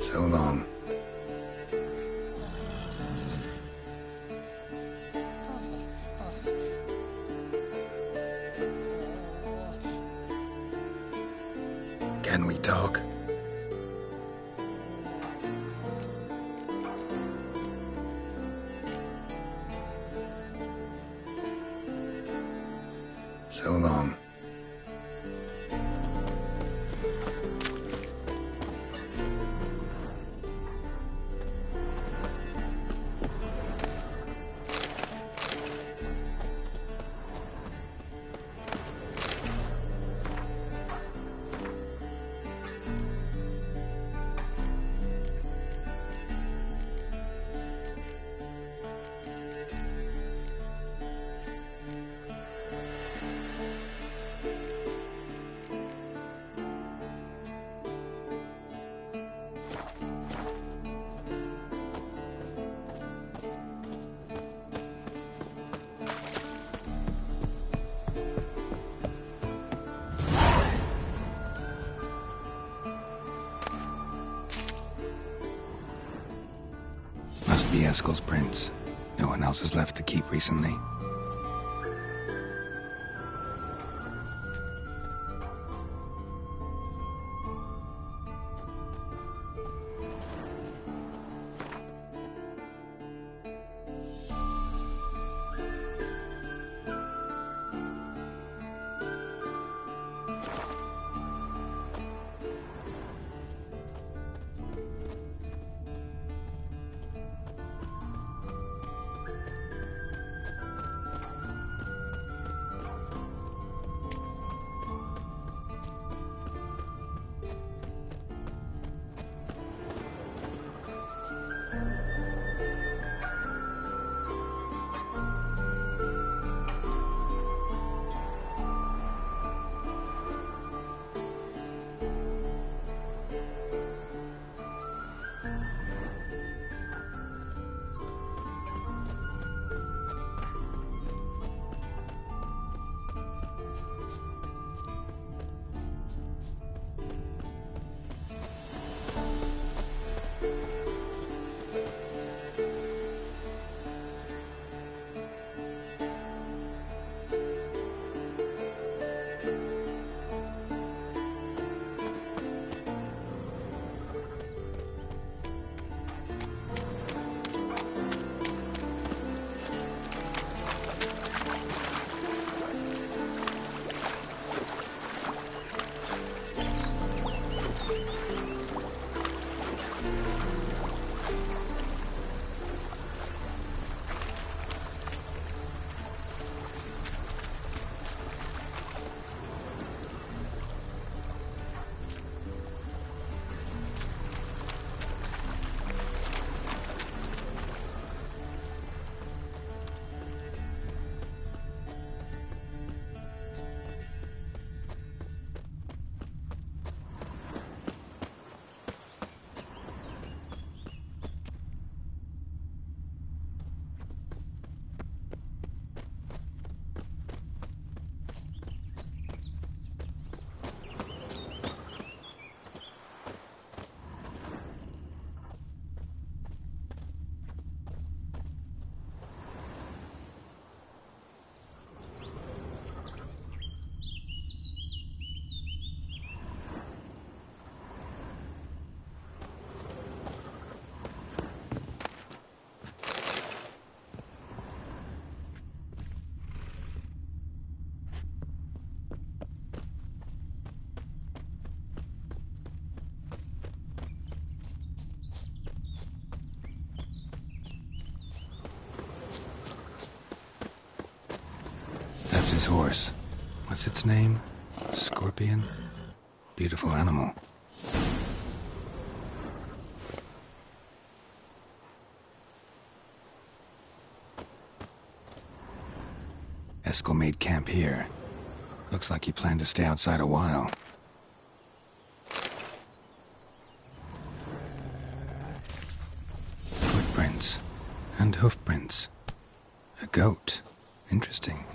So long. Can we talk? So long. be Eskel's prints. No one else is left to keep recently. That's his horse. What's its name? Scorpion? Beautiful animal. Eskel made camp here. Looks like he planned to stay outside a while. Footprints. And hoofprints. A goat. Interesting.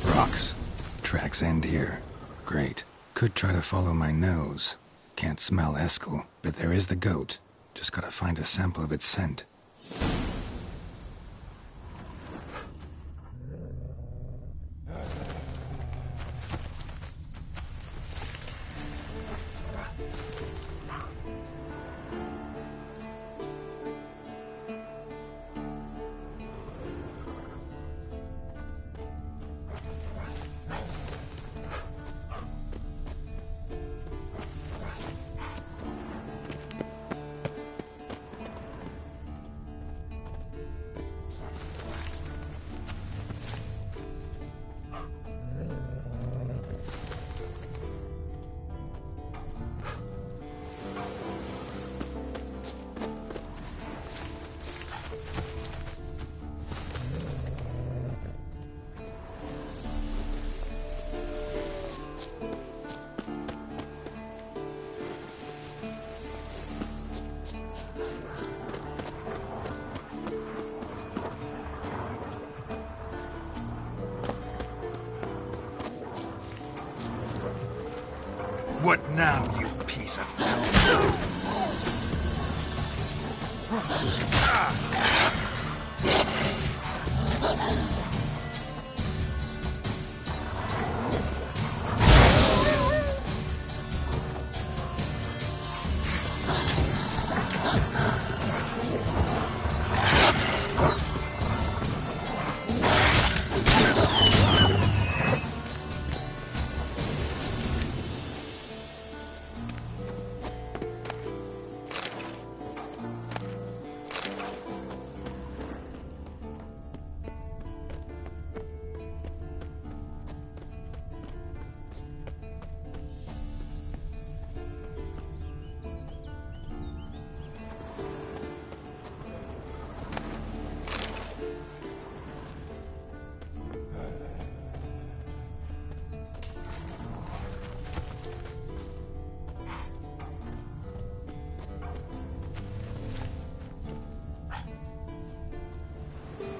Rocks. Tracks end here. Great. Could try to follow my nose. Can't smell Eskel, but there is the goat. Just gotta find a sample of its scent. What now, you piece of filth?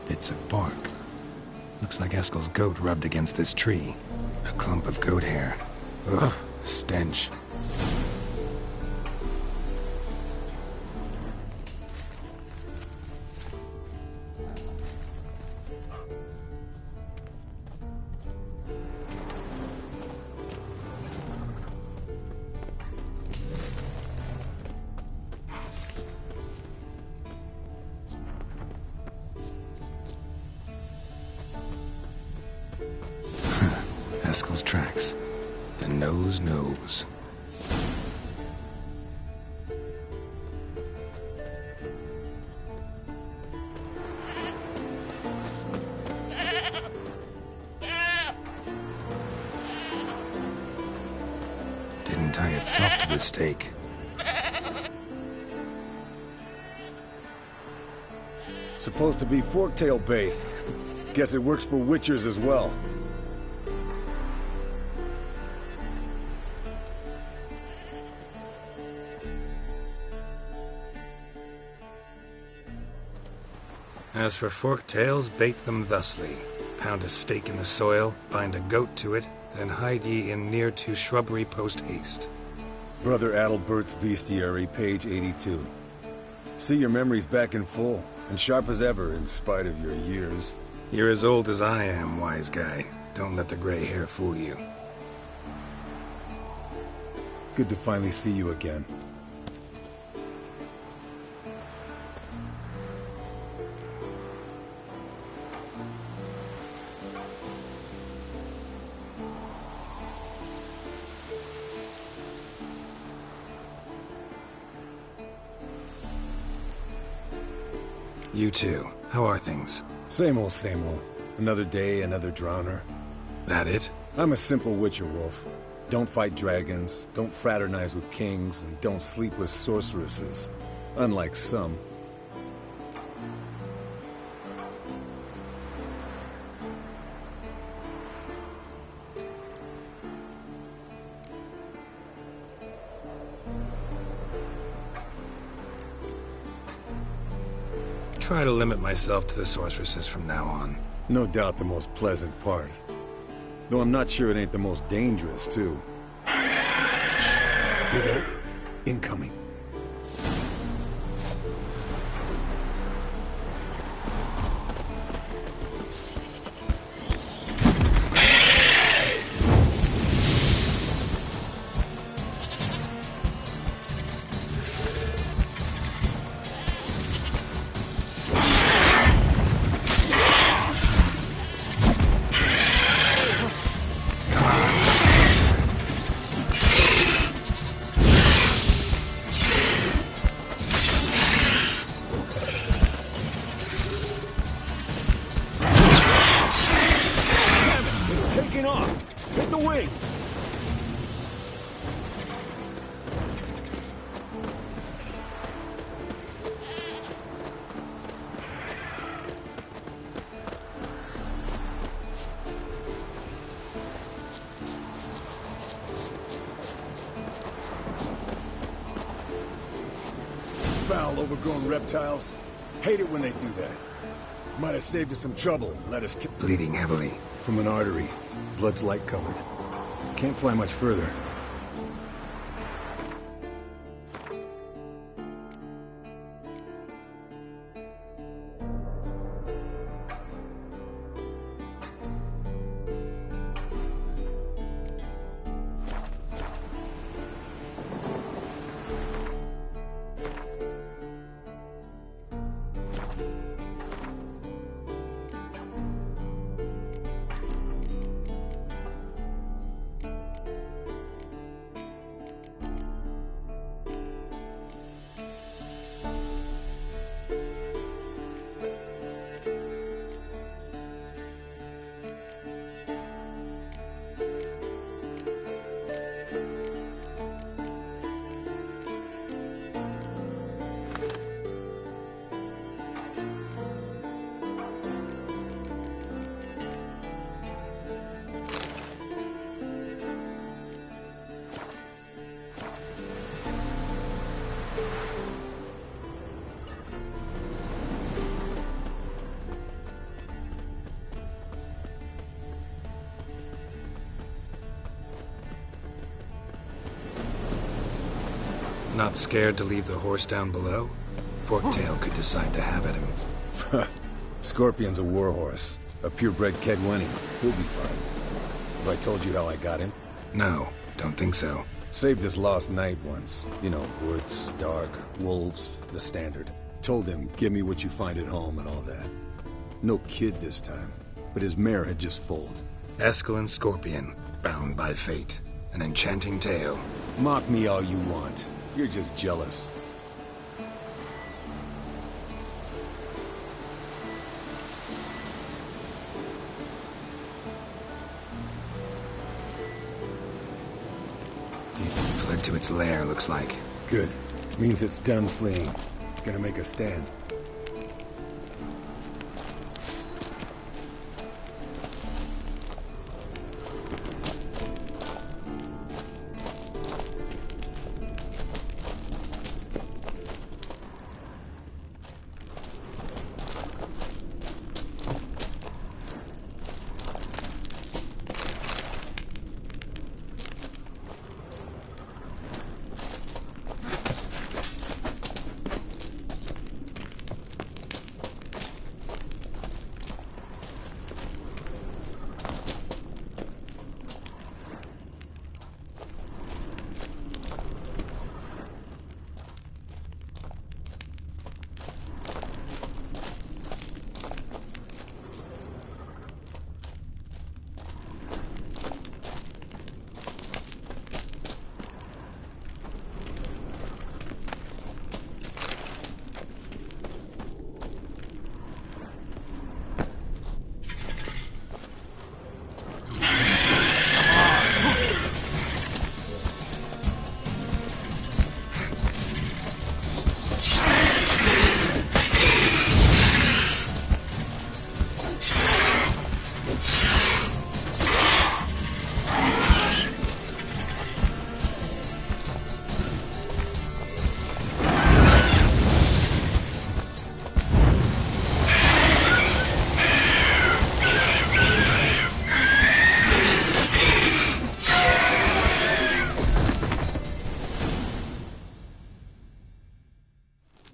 Bits of bark. Looks like Eskel's goat rubbed against this tree. A clump of goat hair. Ugh, stench. Eskel's tracks. The nose knows. Didn't tie it soft to the stake. Supposed to be forktail bait. Guess it works for witchers as well. As for forktails, bait them thusly. Pound a stake in the soil, bind a goat to it, then hide ye in near to shrubbery post haste. Brother Adalbert's Bestiary, page 82. See, your memory's back in full, and sharp as ever, in spite of your years. You're as old as I am, wise guy. Don't let the gray hair fool you. Good to finally see you again. You too. How are things? Same old, same old. Another day, another drowner. That it? I'm a simple witcher, Wolf. Don't fight dragons, don't fraternize with kings, and don't sleep with sorceresses. Unlike some. Try to limit myself to the sorceresses from now on. No doubt the most pleasant part. Though I'm not sure it ain't the most dangerous, too. Shh! Hear that? Incoming. Foul, overgrown reptiles. Hate it when they do that. Might have saved us some trouble. Let us kill. Bleeding heavily. From an artery. Blood's light colored. Can't fly much further. Not scared to leave the horse down below? Forktail could decide to have at him. Scorpion's a warhorse. A purebred Kedwenny. He'll be fine. Have I told you how I got him? No, don't think so. Saved his lost knight once. You know, woods, dark, wolves, the standard. Told him, give me what you find at home and all that. No kid this time, but his mare had just foaled. Eskel and Scorpion, bound by fate. An enchanting tale. Mock me all you want. You're just jealous. Fled to its lair, looks like. Good. Means it's done fleeing. Gonna make a stand.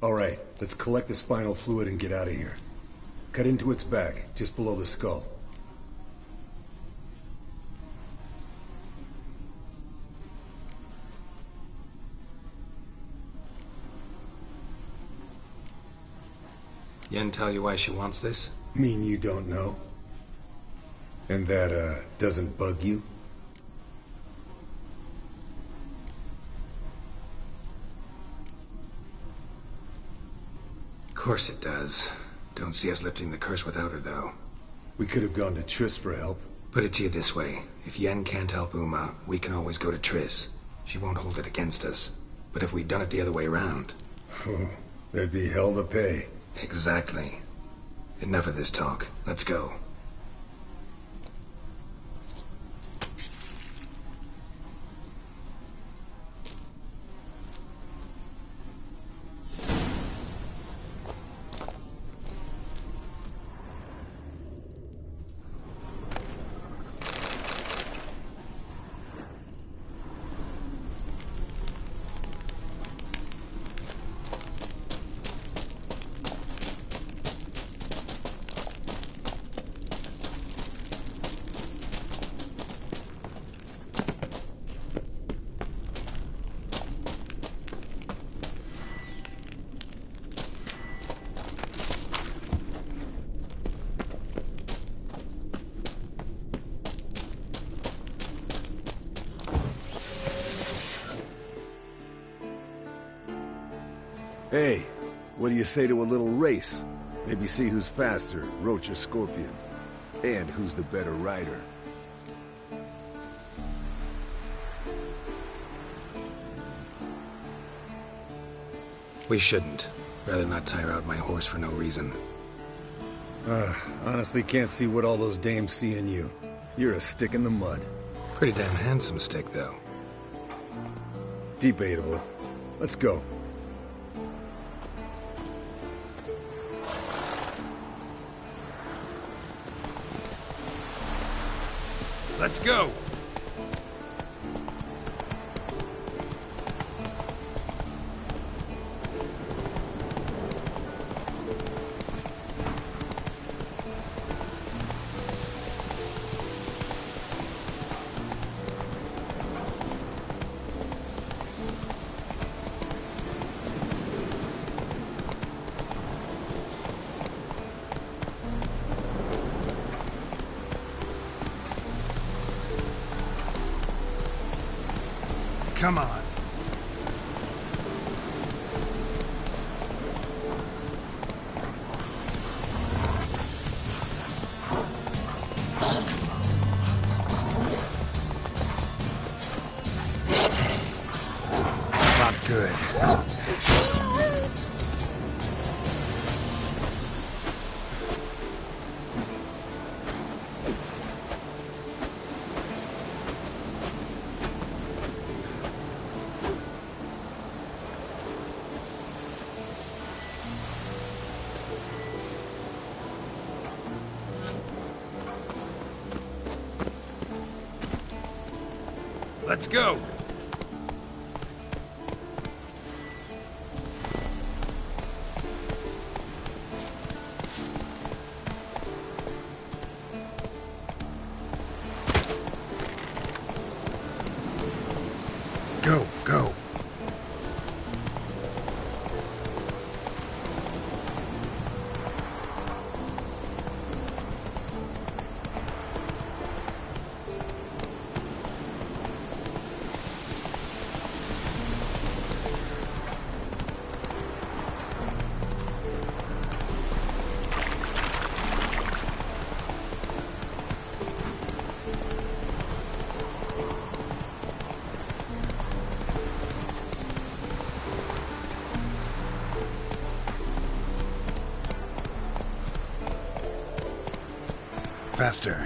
Alright, let's collect the spinal fluid and get out of here. Cut into its back, just below the skull. Yen tell you why she wants this? Mean you don't know? And that, doesn't bug you? Of course it does. Don't see us lifting the curse without her, though. We could have gone to Triss for help. Put it to you this way. If Yen can't help Uma, we can always go to Triss. She won't hold it against us. But if we'd done it the other way around... There'd be hell to pay. Exactly. Enough of this talk. Let's go. Hey, what do you say to a little race? Maybe see who's faster, Roach or Scorpion. And who's the better rider. We shouldn't. Rather not tire out my horse for no reason. Honestly can't see what all those dames see in you. You're a stick in the mud. Pretty damn handsome stick, though. Debatable. Let's go. Let's go! Come on. Not good. Let's go! Go, go. Faster.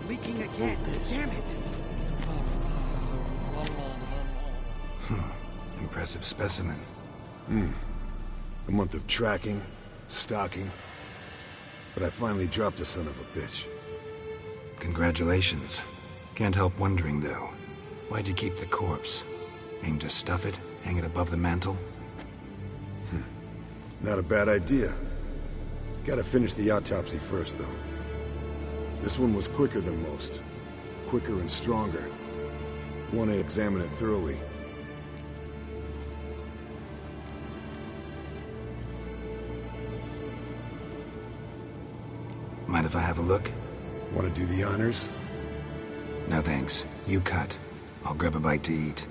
Leaking again. Damn it. impressive specimen. A month of tracking, stalking. But I finally dropped the son of a bitch. Congratulations. Can't help wondering, though. Why'd you keep the corpse? Aim to stuff it? Hang it above the mantle? Not a bad idea. Gotta finish the autopsy first, though. This one was quicker than most. Quicker and stronger. Want to examine it thoroughly. Mind if I have a look? Want to do the honors? No thanks. You cut. I'll grab a bite to eat.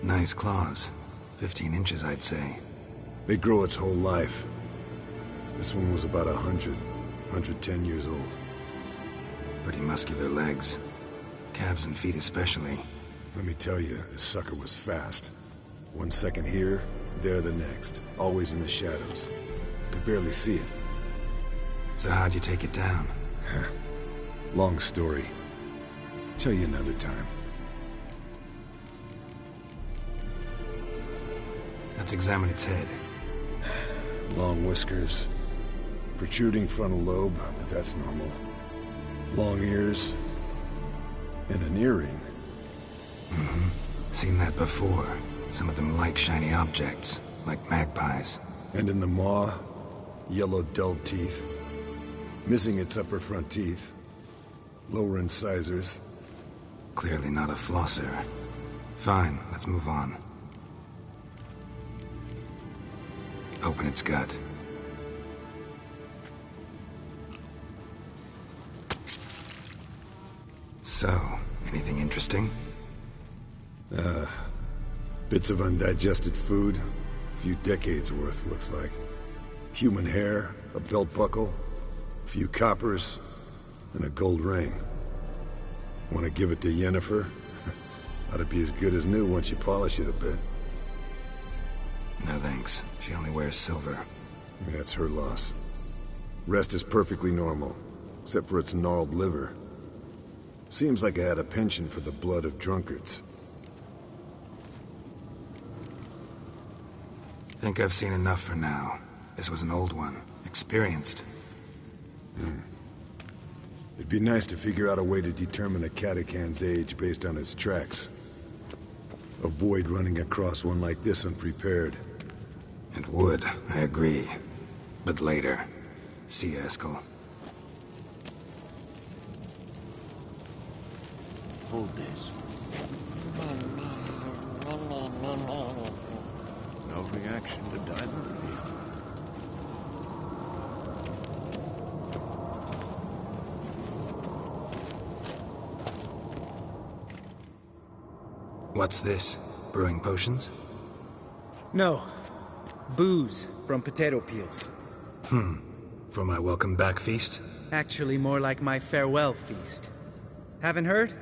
Nice claws. 15 inches, I'd say. They grow its whole life. This one was about 110 years old. Pretty muscular legs. Calves and feet especially. Let me tell you, this sucker was fast. 1 second here, there the next. Always in the shadows. Could barely see it. So how'd you take it down? Long story. Tell you another time. Let's examine its head. Long whiskers. Protruding frontal lobe, but that's normal. Long ears. And an earring. Seen that before. Some of them like shiny objects, like magpies. And in the maw, yellow dull teeth. Missing its upper front teeth. Lower incisors. Clearly not a flosser. Fine, let's move on. Open its gut. So, anything interesting? Bits of undigested food. A few decades worth, looks like. Human hair, a belt buckle, a few coppers, and a gold ring. Want to give it to Yennefer? Ought to be as good as new once you polish it a bit. No thanks. She only wears silver. That's her loss. Rest is perfectly normal, except for its gnarled liver. Seems like I had a penchant for the blood of drunkards. Think I've seen enough for now. This was an old one. Experienced. It'd be nice to figure out a way to determine a Catacan's age based on its tracks. Avoid running across one like this unprepared. It would, I agree. But later. See you, Eskel. Hold this. No reaction to diamond reveal. What's this? Brewing potions? No. Booze from potato peels. For my welcome back feast? Actually, more like my farewell feast. Haven't heard?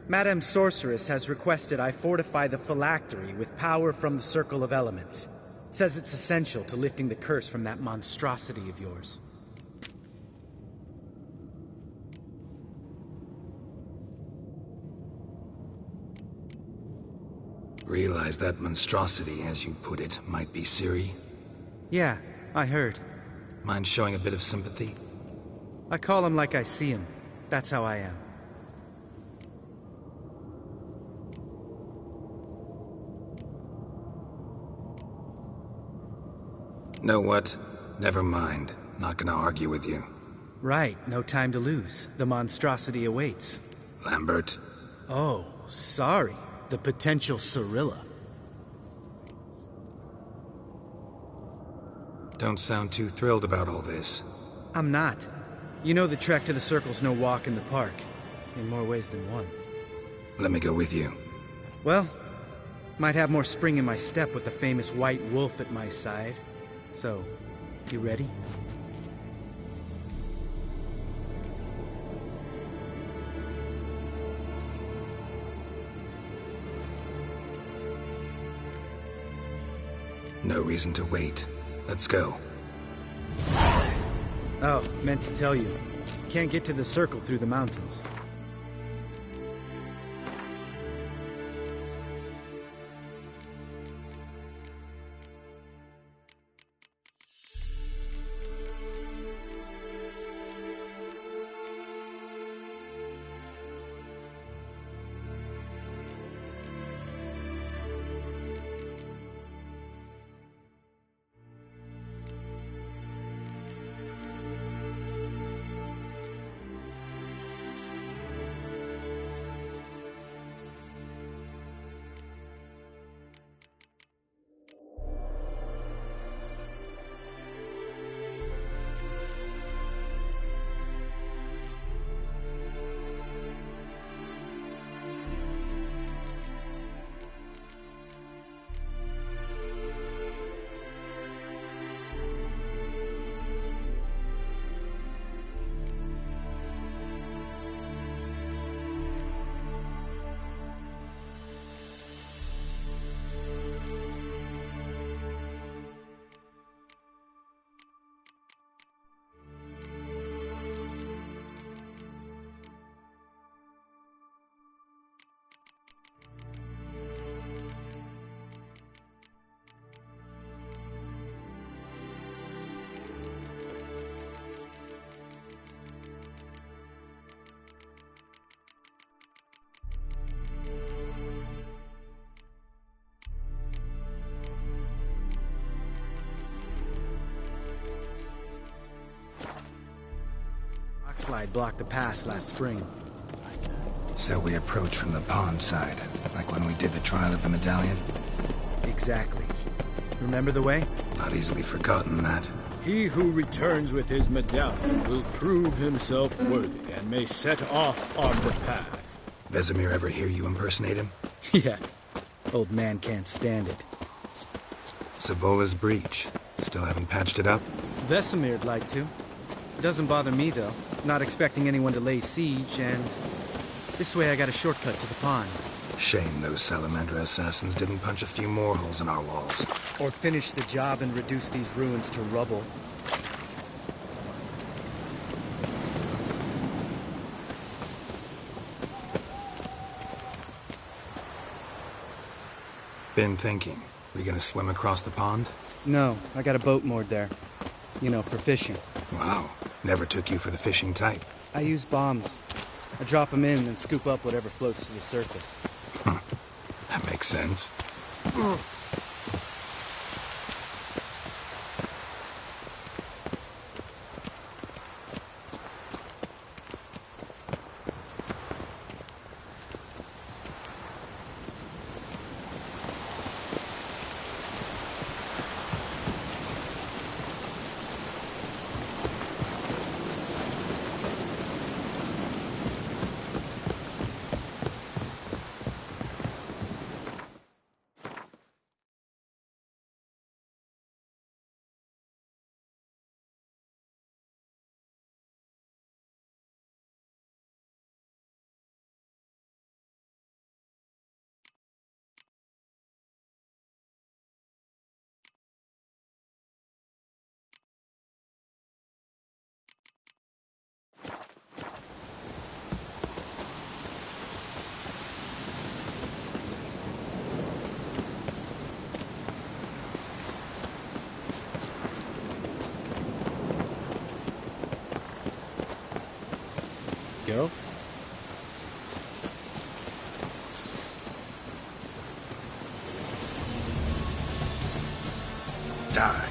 Madame Sorceress has requested I fortify the phylactery with power from the Circle of Elements. Says it's essential to lifting the curse from that monstrosity of yours. Realize that monstrosity, as you put it, might be Ciri? Yeah, I heard. Mind showing a bit of sympathy? I call him like I see him. That's how I am. Know what? Never mind. Not gonna argue with you. Right, no time to lose. The monstrosity awaits. Lambert? Oh, sorry. The potential Cirilla. Don't sound too thrilled about all this. I'm not. You know the trek to the Circle's no walk in the park. In more ways than one. Let me go with you. Well, might have more spring in my step with the famous white wolf at my side. So, you ready? No reason to wait. Let's go. Oh, meant to tell you. Can't get to the circle through the mountains. Slide blocked the pass last spring. So we approach from the pond side, like when we did the trial of the medallion? Exactly. Remember the way? Not easily forgotten, that. He who returns with his medallion will prove himself worthy and may set off on the path. Vesemir ever hear you impersonate him? Yeah. Old man can't stand it. Savola's breach. Still haven't patched it up? Vesemir'd like to. Doesn't bother me, though. Not expecting anyone to lay siege, and this way I got a shortcut to the pond. Shame those Salamandra assassins didn't punch a few more holes in our walls. Or finish the job and reduce these ruins to rubble. Been thinking. We gonna swim across the pond? No, I got a boat moored there. You know, for fishing. Wow. Never took you for the fishing type. I use bombs. I drop them in and scoop up whatever floats to the surface. Huh. That makes sense. Geralt? Die.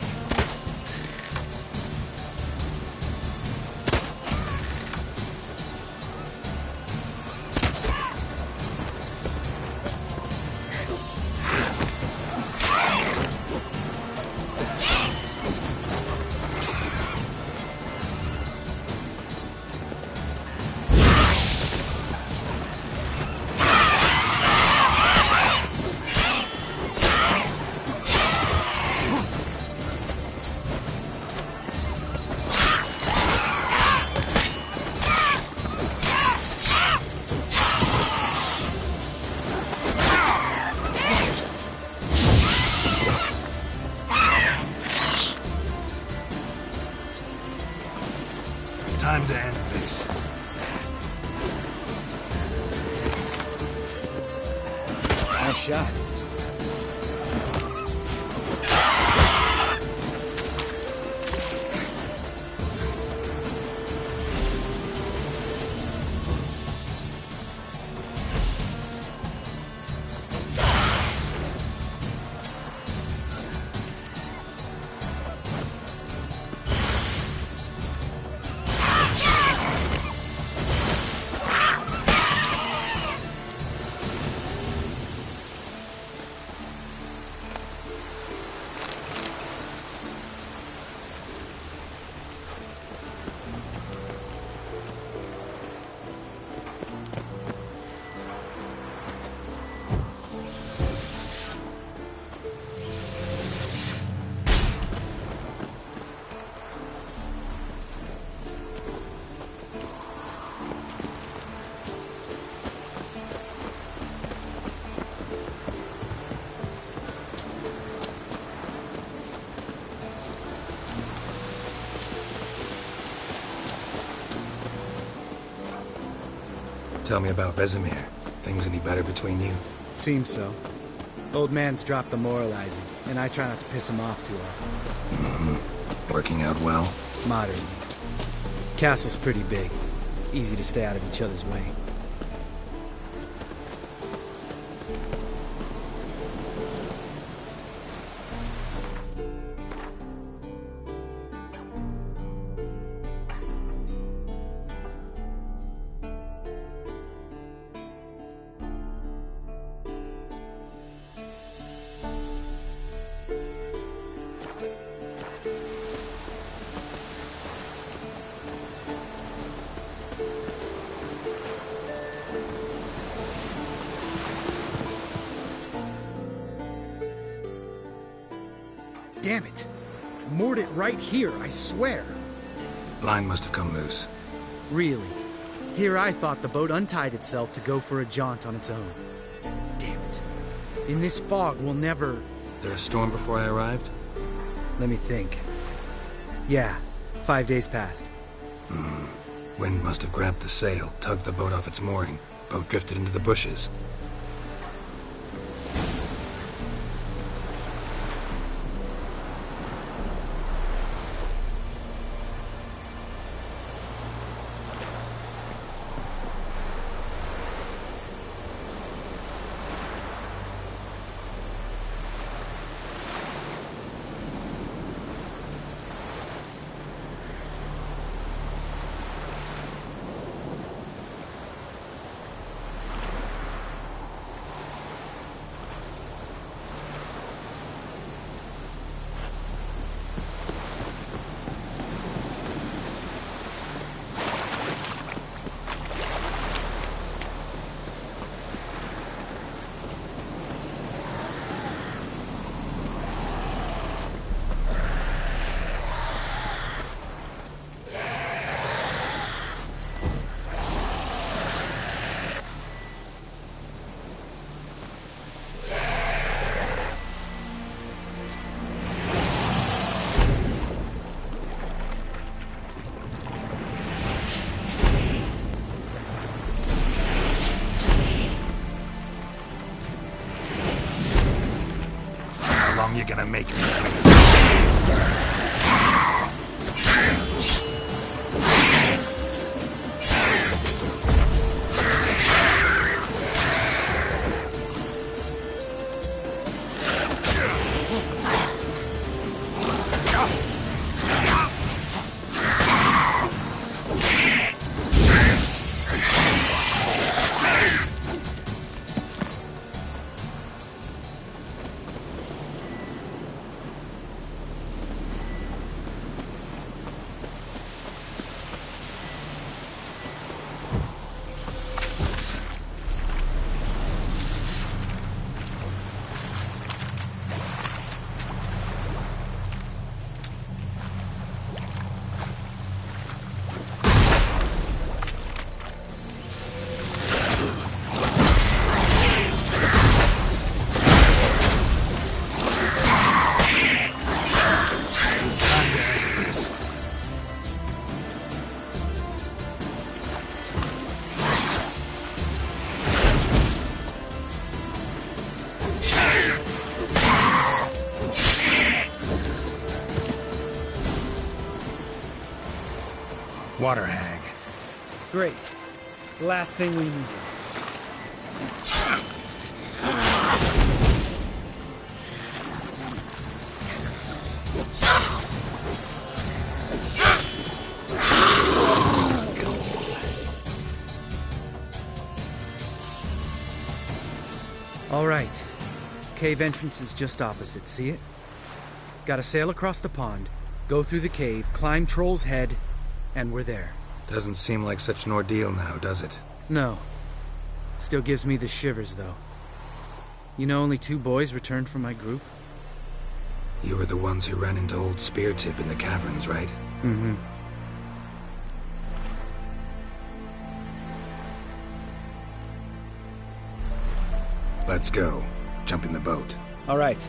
Time to end this. Nice shot. Tell me about Vesemir. Things any better between you? Seems so. Old man's dropped the moralizing, and I try not to piss him off too often. Mm-hmm. Working out well? Moderately. Castle's pretty big. Easy to stay out of each other's way. Damn it! Moored it right here, I swear. Line must have come loose. Really? Here I thought the boat untied itself to go for a jaunt on its own. Damn it. In this fog, we'll never... There a storm before I arrived? Let me think. Yeah, 5 days passed. Wind must have grabbed the sail, tugged the boat off its mooring. Boat drifted into the bushes. You gonna make me wait? Water hag. Great. The last thing we need. All right. Cave entrance is just opposite, see it? Gotta sail across the pond, go through the cave, climb Troll's Head, and we're there. Doesn't seem like such an ordeal now, does it? No. Still gives me the shivers, though. You know only 2 boys returned from my group? You were the ones who ran into old Speartip in the caverns, right? Mm-hmm. Let's go. Jump in the boat. All right.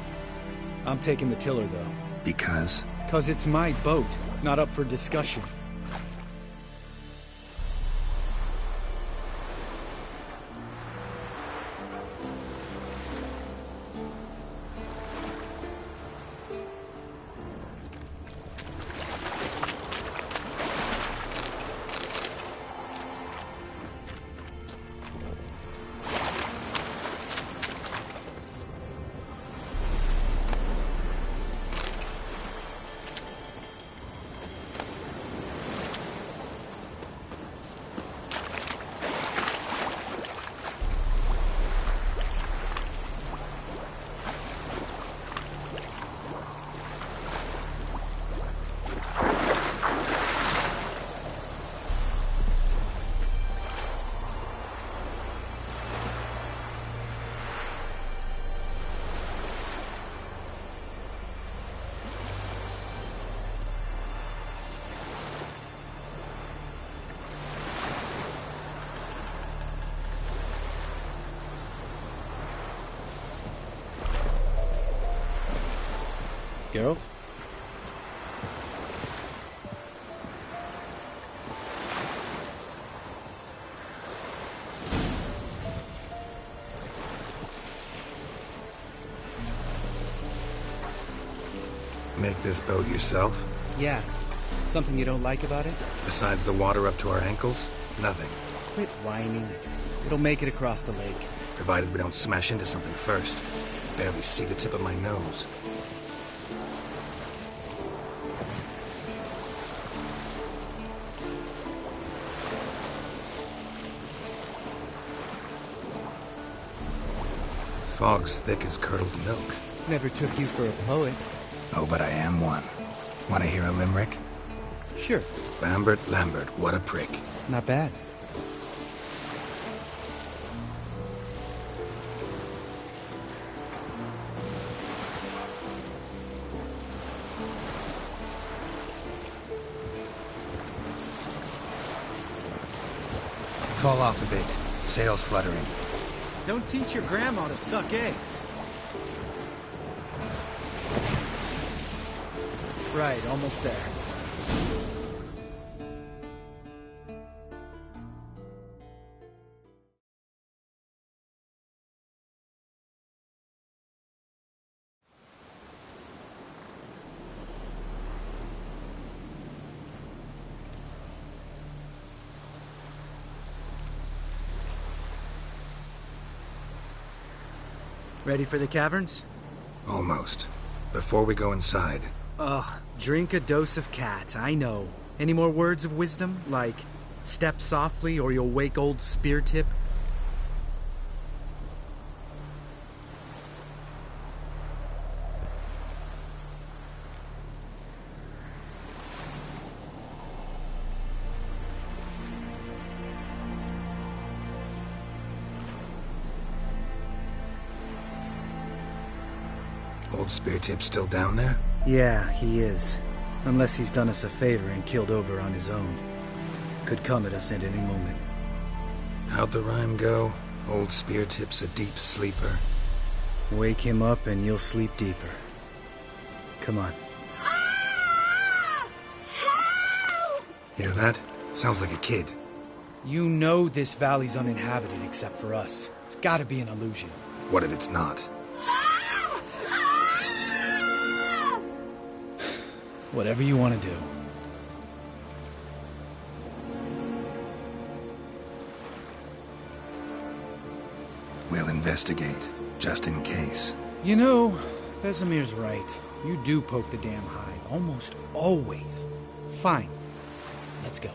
I'm taking the tiller, though. Because? 'Cause it's my boat, not up for discussion. Geralt? Make this boat yourself? Yeah. Something you don't like about it? Besides the water up to our ankles? Nothing. Quit whining. It'll make it across the lake. Provided we don't smash into something first. Barely see the tip of my nose. Fog's thick as curdled milk. Never took you for a poet. Oh, but I am one. Want to hear a limerick? Sure. Lambert, Lambert, what a prick. Not bad. Fall off a bit. Sails fluttering. Don't teach your grandma to suck eggs. Right, almost there. Ready for the caverns? Almost. Before we go inside... Ugh, drink a dose of cat, I know. Any more words of wisdom? Like, step softly or you'll wake old Speartip? Old Speartip's still down there? Yeah, he is. Unless he's done us a favor and killed over on his own. Could come at us at any moment. How'd the rhyme go? Old Speartip's a deep sleeper. Wake him up and you'll sleep deeper. Come on. Hear that? Sounds like a kid. You know this valley's uninhabited except for us. It's gotta be an illusion. What if it's not? Whatever you want to do. investigate, just in case. You know, Vesemir's right. You do poke the damn hive, almost always. Fine. Let's go.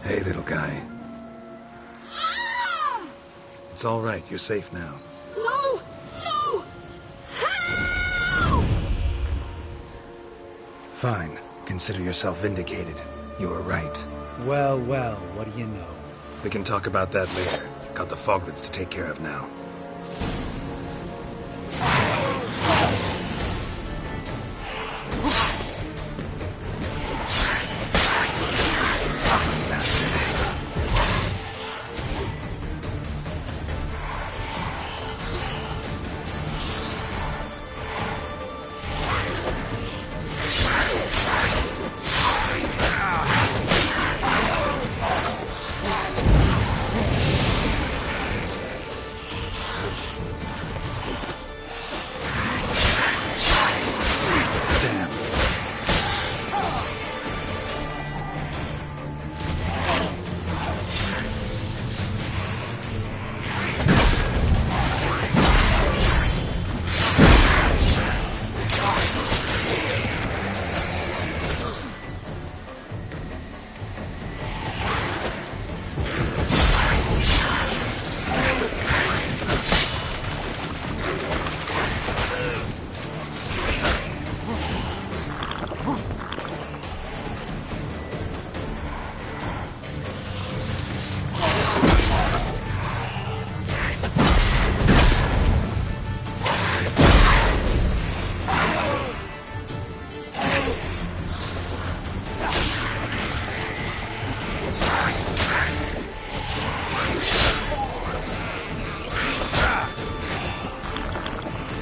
Hey, little guy. It's all right. You're safe now. No! No! Fine. Consider yourself vindicated. You were right. Well, well, what do you know? We can talk about that later. Got the foglets to take care of now.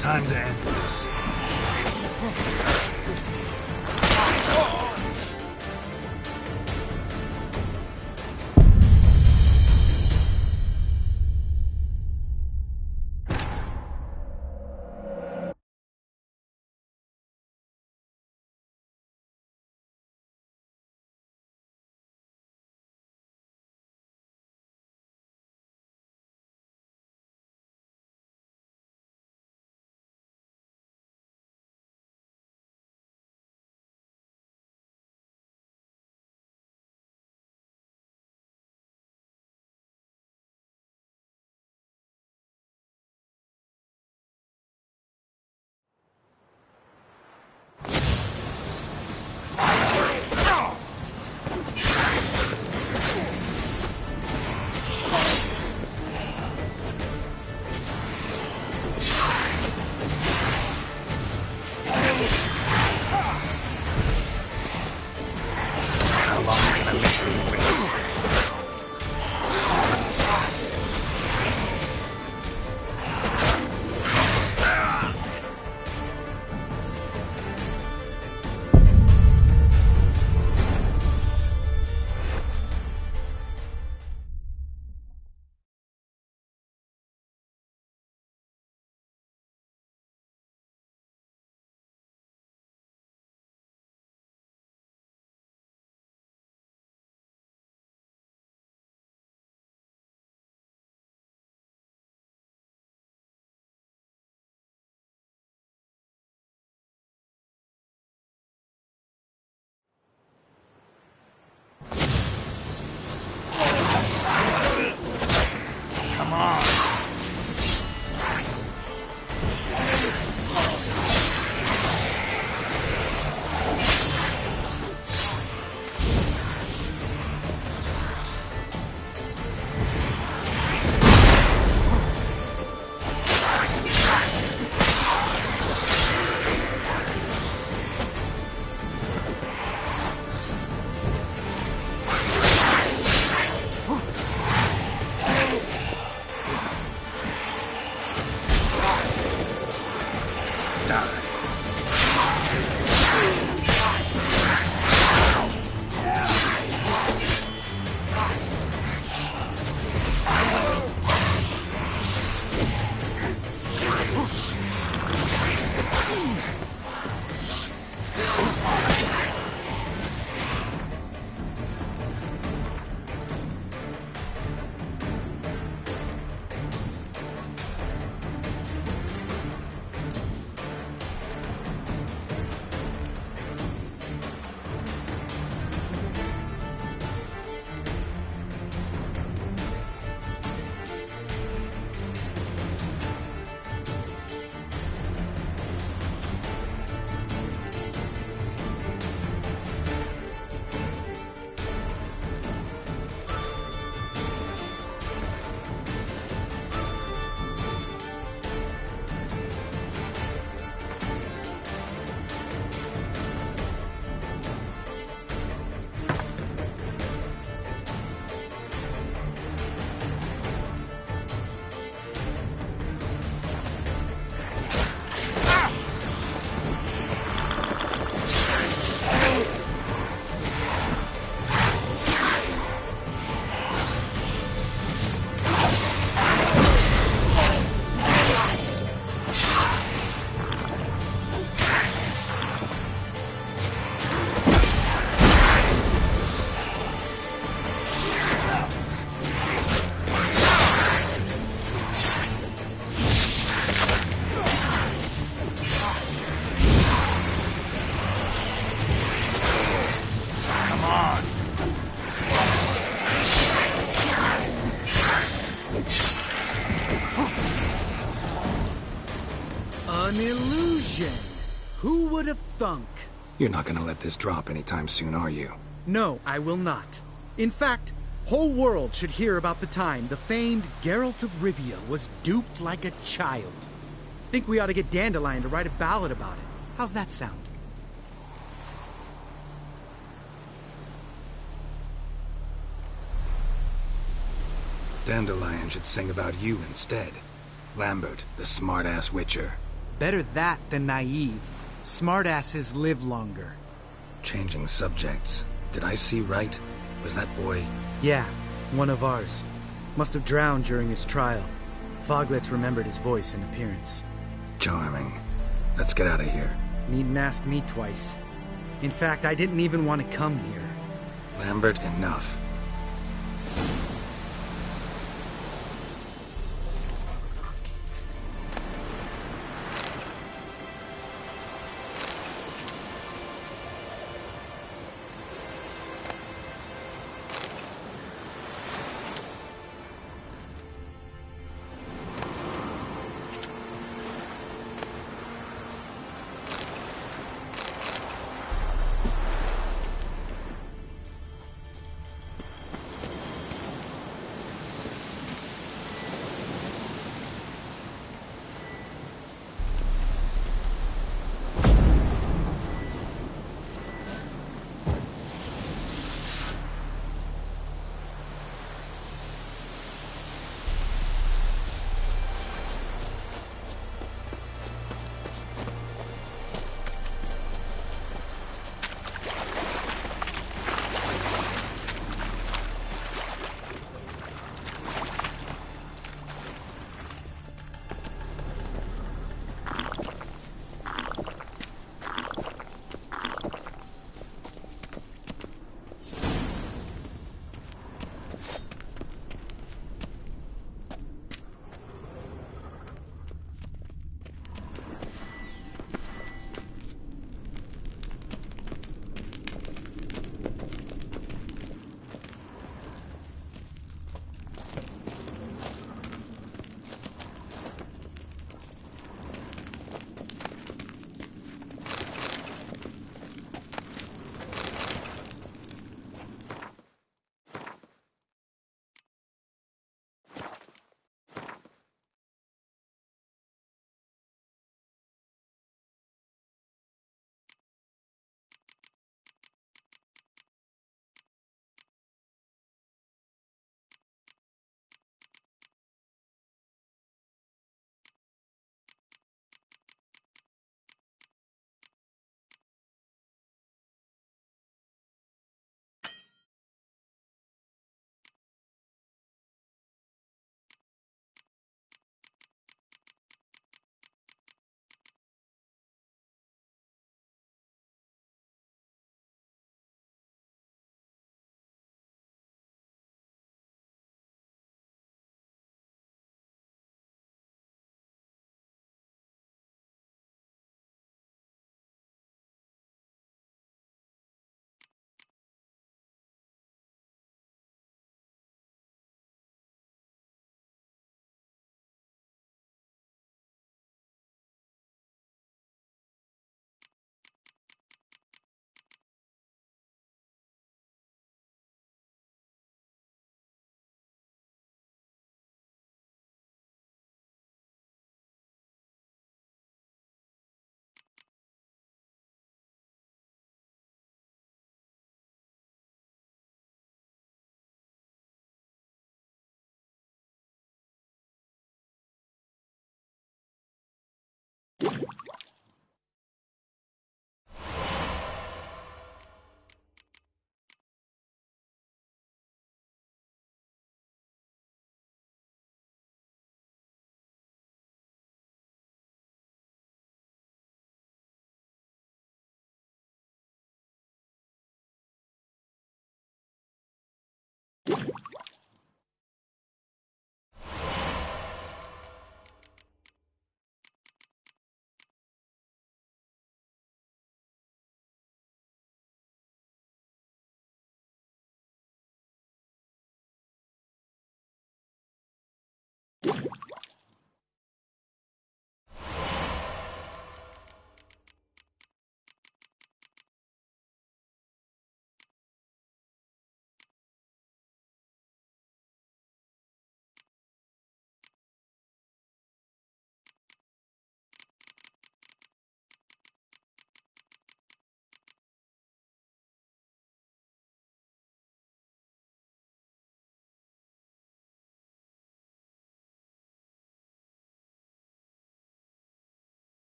Time to end this. An illusion! Who would have thunk? You're not gonna let this drop anytime soon, are you? No, I will not. In fact, whole world should hear about the time the famed Geralt of Rivia was duped like a child. Think we ought to get Dandelion to write a ballad about it. How's that sound? Dandelion should sing about you instead. Lambert, the smart-ass witcher. Better that than naive. Smartasses live longer. Changing subjects. Did I see right? Was that boy? Yeah, one of ours. Must have drowned during his trial. Foglets remembered his voice and appearance. Charming. Let's get out of here. Needn't ask me twice. In fact, I didn't even want to come here. Lambert, enough.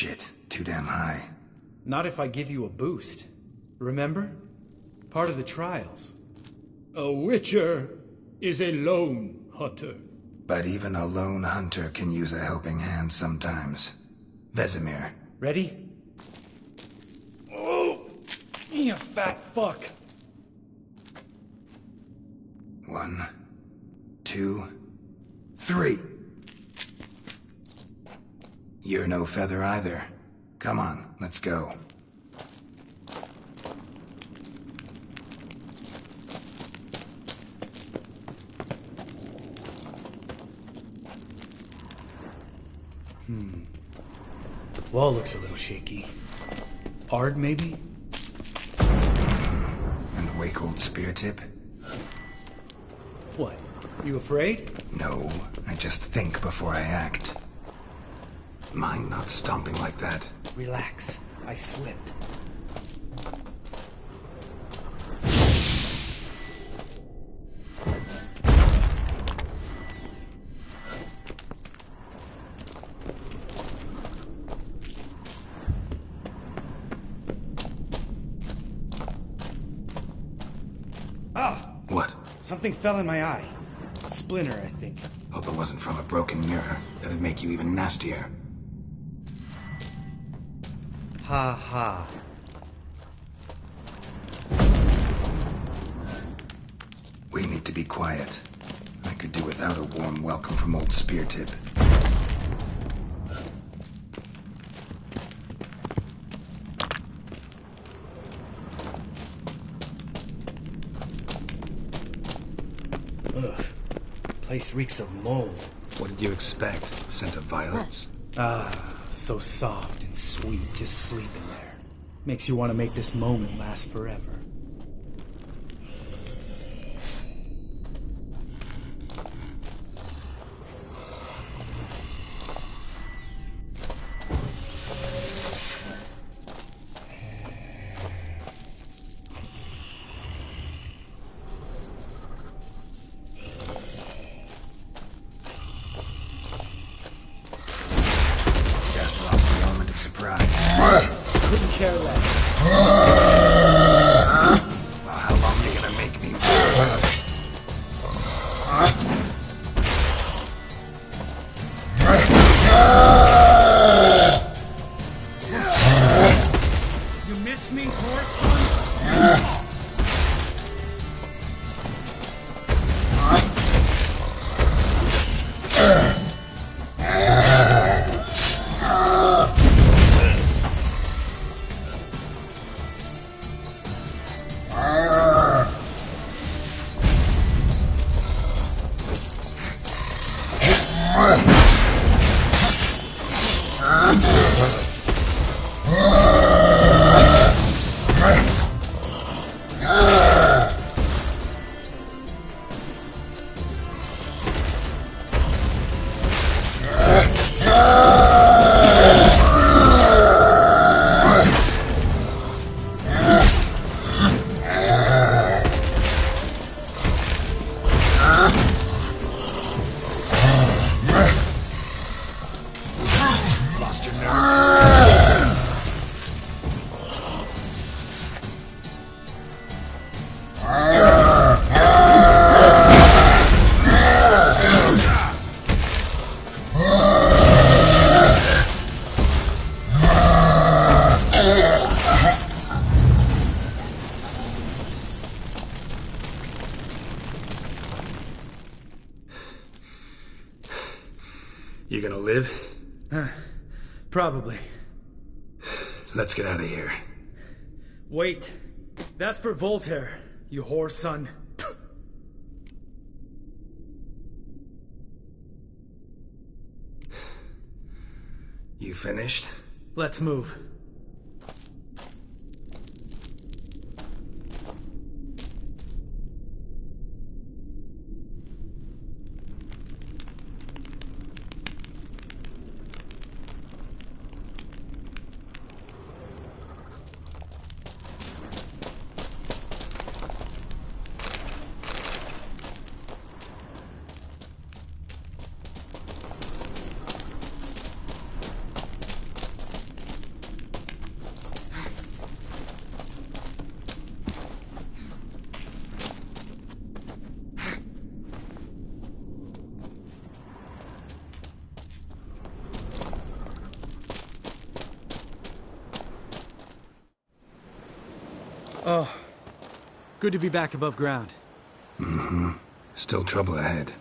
Shit, too damn high. Not if I give you a boost. Remember? Part of the trials. A witcher is a lone hunter. But even a lone hunter can use a helping hand sometimes. Vesemir. Ready? Oh! You fat fuck! 1, 2, 3. You're no feather either. Come on, let's go. Wall looks a little shaky. Ard, maybe? And a wake-old spear tip? What? You afraid? No, I just think before I act. Mind not stomping like that. Relax. I slipped. What? Something fell in my eye. A splinter, I think. Hope it wasn't from a broken mirror. That'd make you even nastier. Ha ha. We need to be quiet. I could do without a warm welcome from old Speartip. Ugh. Place reeks of mold. What did you expect? Scent of violets? Ah, so soft and sweet, just sleeping there. Makes you want to make this moment last forever. Couldn't care less. Well, how long are you gonna make me? You miss me, horse son? You gonna live? Probably. Let's get out of here. Wait. That's for Voltaire, you whore son. You finished? Let's move. Oh, good to be back above ground. Mm-hmm. Still trouble ahead.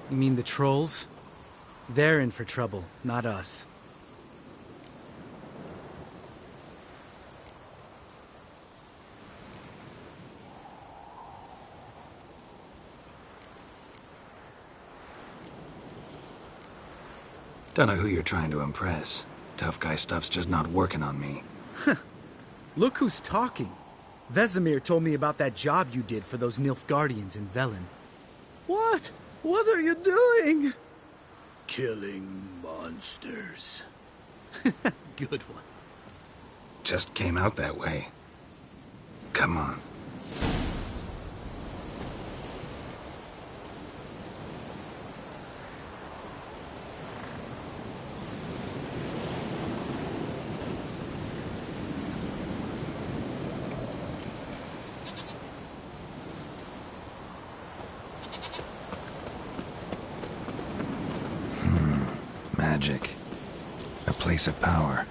You mean the trolls? They're in for trouble, not us. Don't know who you're trying to impress. Tough guy stuff's just not working on me. Look who's talking. Vesemir told me about that job you did for those Nilfgaardians in Velen. What? What are you doing? Killing monsters. Good one. Just came out that way. Come on. Magic. A place of power.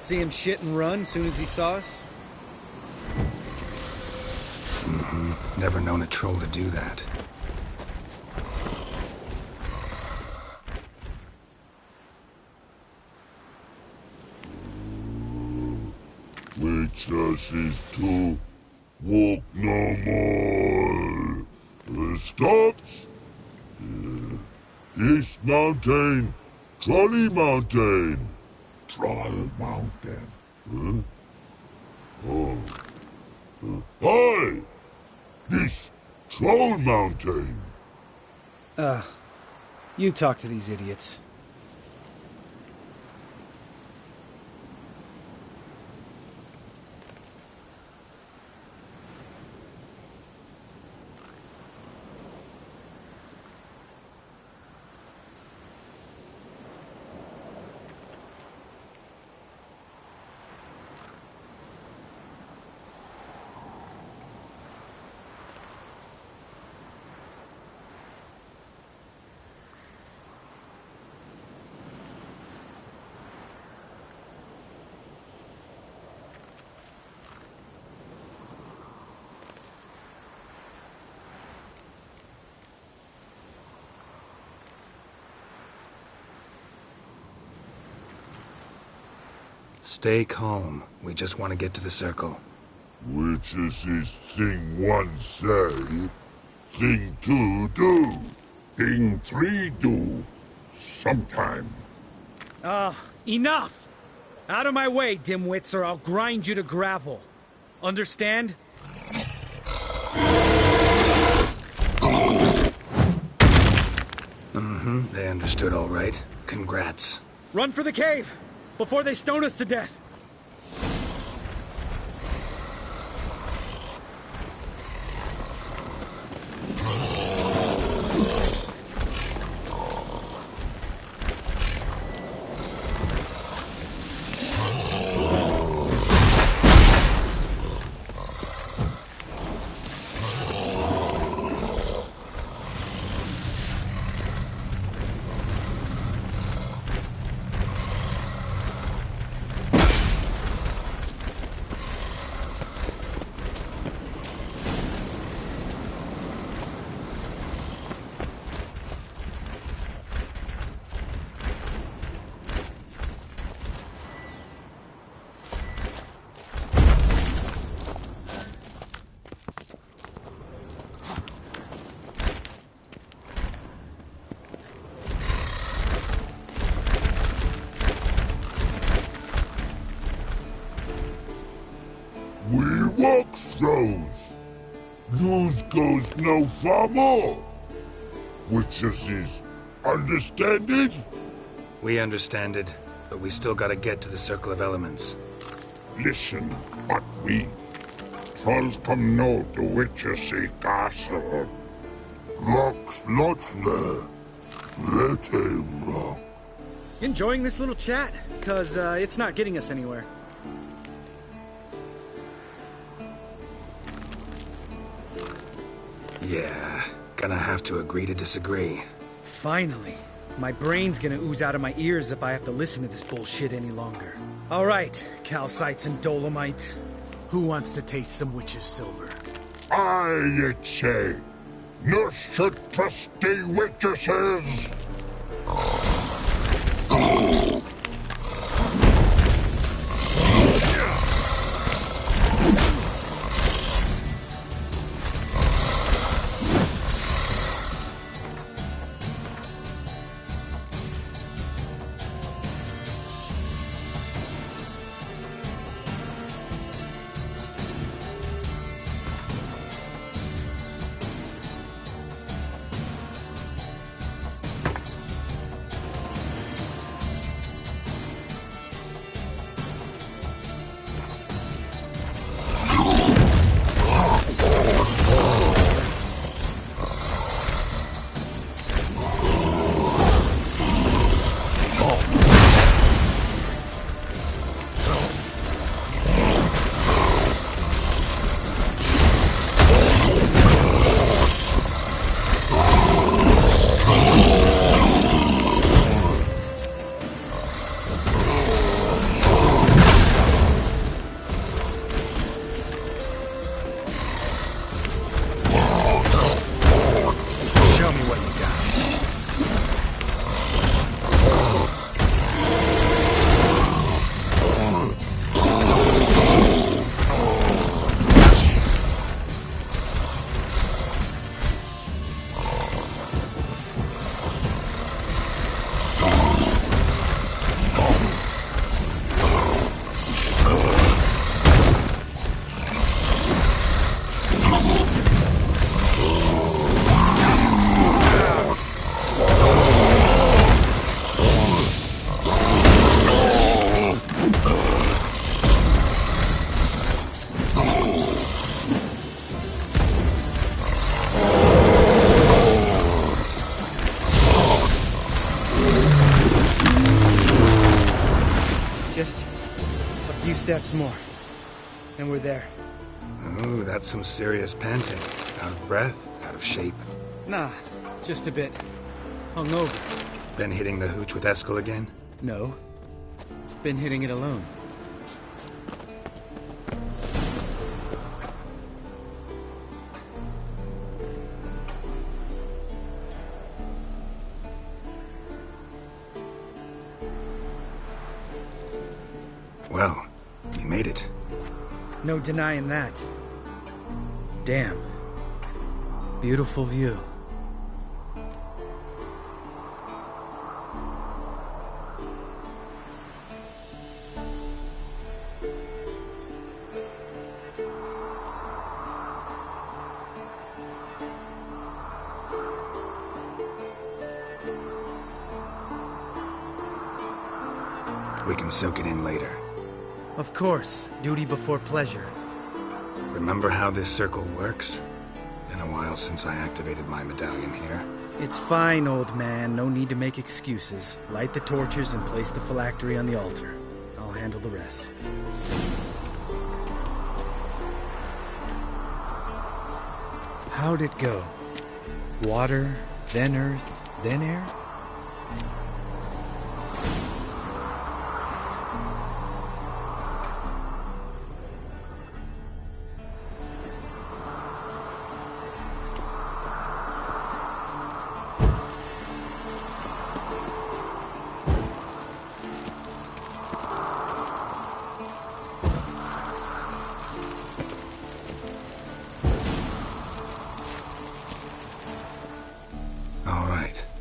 see him shit and run as soon as he saw us? Never known a troll to do that. Witches is to walk no more. Stops. East Mountain, Trolley Mountain. Troll Mountain. Huh? Oh. Hi! This Troll Mountain. You talk to these idiots. Stay calm. We just want to get to the circle. Which is his thing one say, thing two do, thing three do, sometime. Enough! Out of my way, dimwits, or I'll grind you to gravel. Understand? They understood all right. Congrats. Run for the cave! Before they stone us to death! We walk throws. Yous goes no far more. Witches is understand it? We understand it, but we still gotta get to the Circle of Elements. Listen, but we trolls come no to witches castle. Rocks not flare. Let him rock. Enjoying this little chat? Cause, it's not getting us anywhere. Yeah, gonna have to agree to disagree. Finally. My brain's gonna ooze out of my ears if I have to listen to this bullshit any longer. Alright, calcites and dolomites. Who wants to taste some witch's silver? I say, no should trusty witches. steps more. And we're there. Ooh, that's some serious panting. Out of breath? Out of shape? Nah, just a bit. Hungover. Been hitting the hooch with Eskel again? No. Been hitting it alone. Well, you made it. No denying that. Damn. Beautiful view. We can soak it in later. Of course. Duty before pleasure. Remember how this circle works? Been a while since I activated my medallion here. It's fine, old man. No need to make excuses. Light the torches and place the phylactery on the altar. I'll handle the rest. How'd it go? Water, then earth, then air?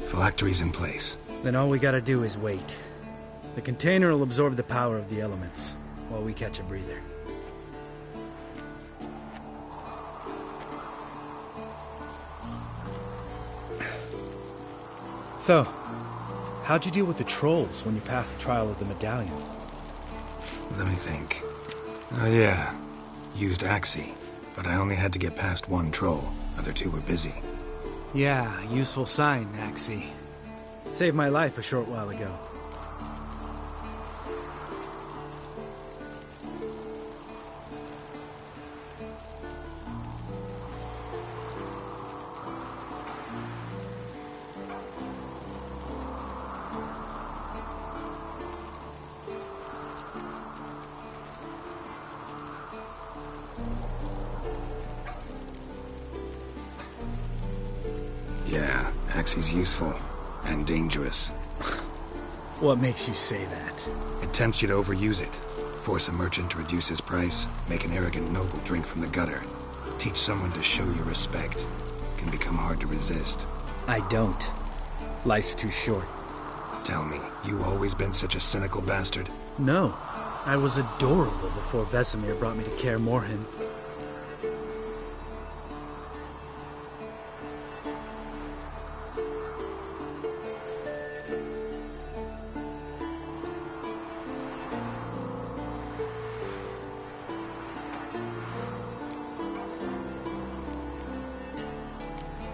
Phylactery's in place. Then all we gotta do is wait. The container will absorb the power of the elements, while we catch a breather. So, how'd you deal with the trolls when you passed the trial of the medallion? Let me think. Oh yeah, used Axie, but I only had to get past one troll. Other two were busy. Yeah, useful sign, Axie. Saved my life a short while ago. Yeah, Axie's useful. And dangerous. What makes you say that? It tempts you to overuse it. Force a merchant to reduce his price. Make an arrogant noble drink from the gutter. Teach someone to show you respect. Can become hard to resist. I don't. Life's too short. Tell me, you always been such a cynical bastard? No. I was adorable before Vesemir brought me to Kaer Morhen.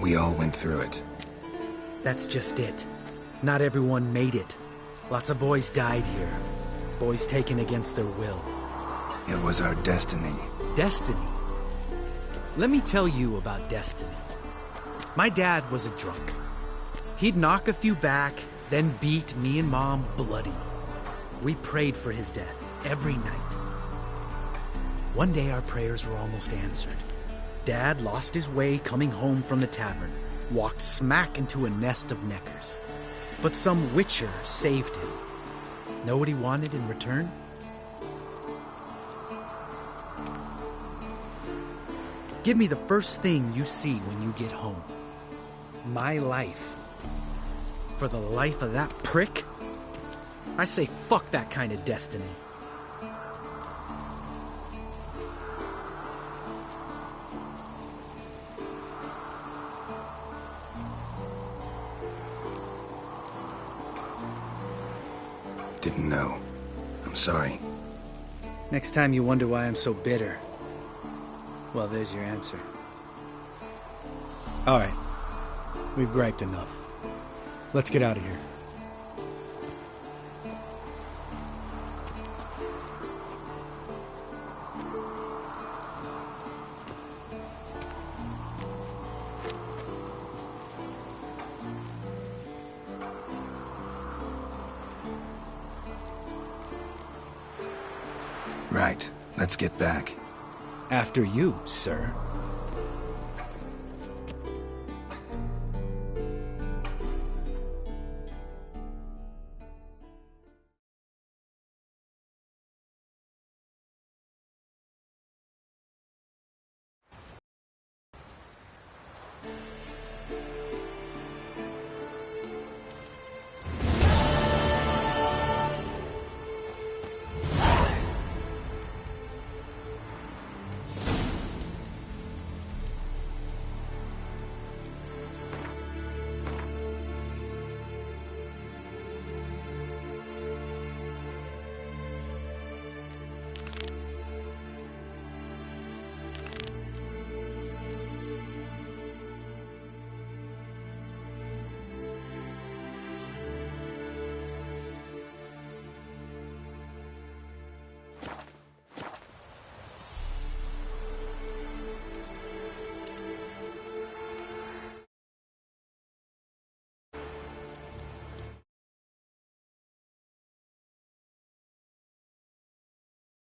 We all went through it. That's just it. Not everyone made it. Lots of boys died here. Boys taken against their will. It was our destiny. Destiny? Let me tell you about destiny. My dad was a drunk. He'd knock a few back, then beat me and Mom bloody. We prayed for his death every night. One day our prayers were almost answered. Dad lost his way coming home from the tavern, walked smack into a nest of neckers. But some witcher saved him. Know what he wanted in return? Give me the first thing you see when you get home. My life. For the life of that prick? I say fuck that kind of destiny. Didn't know. I'm sorry. Next time you wonder why I'm so bitter, well, there's your answer. All right. We've griped enough. Let's get out of here. Right. Let's get back. After you, sir.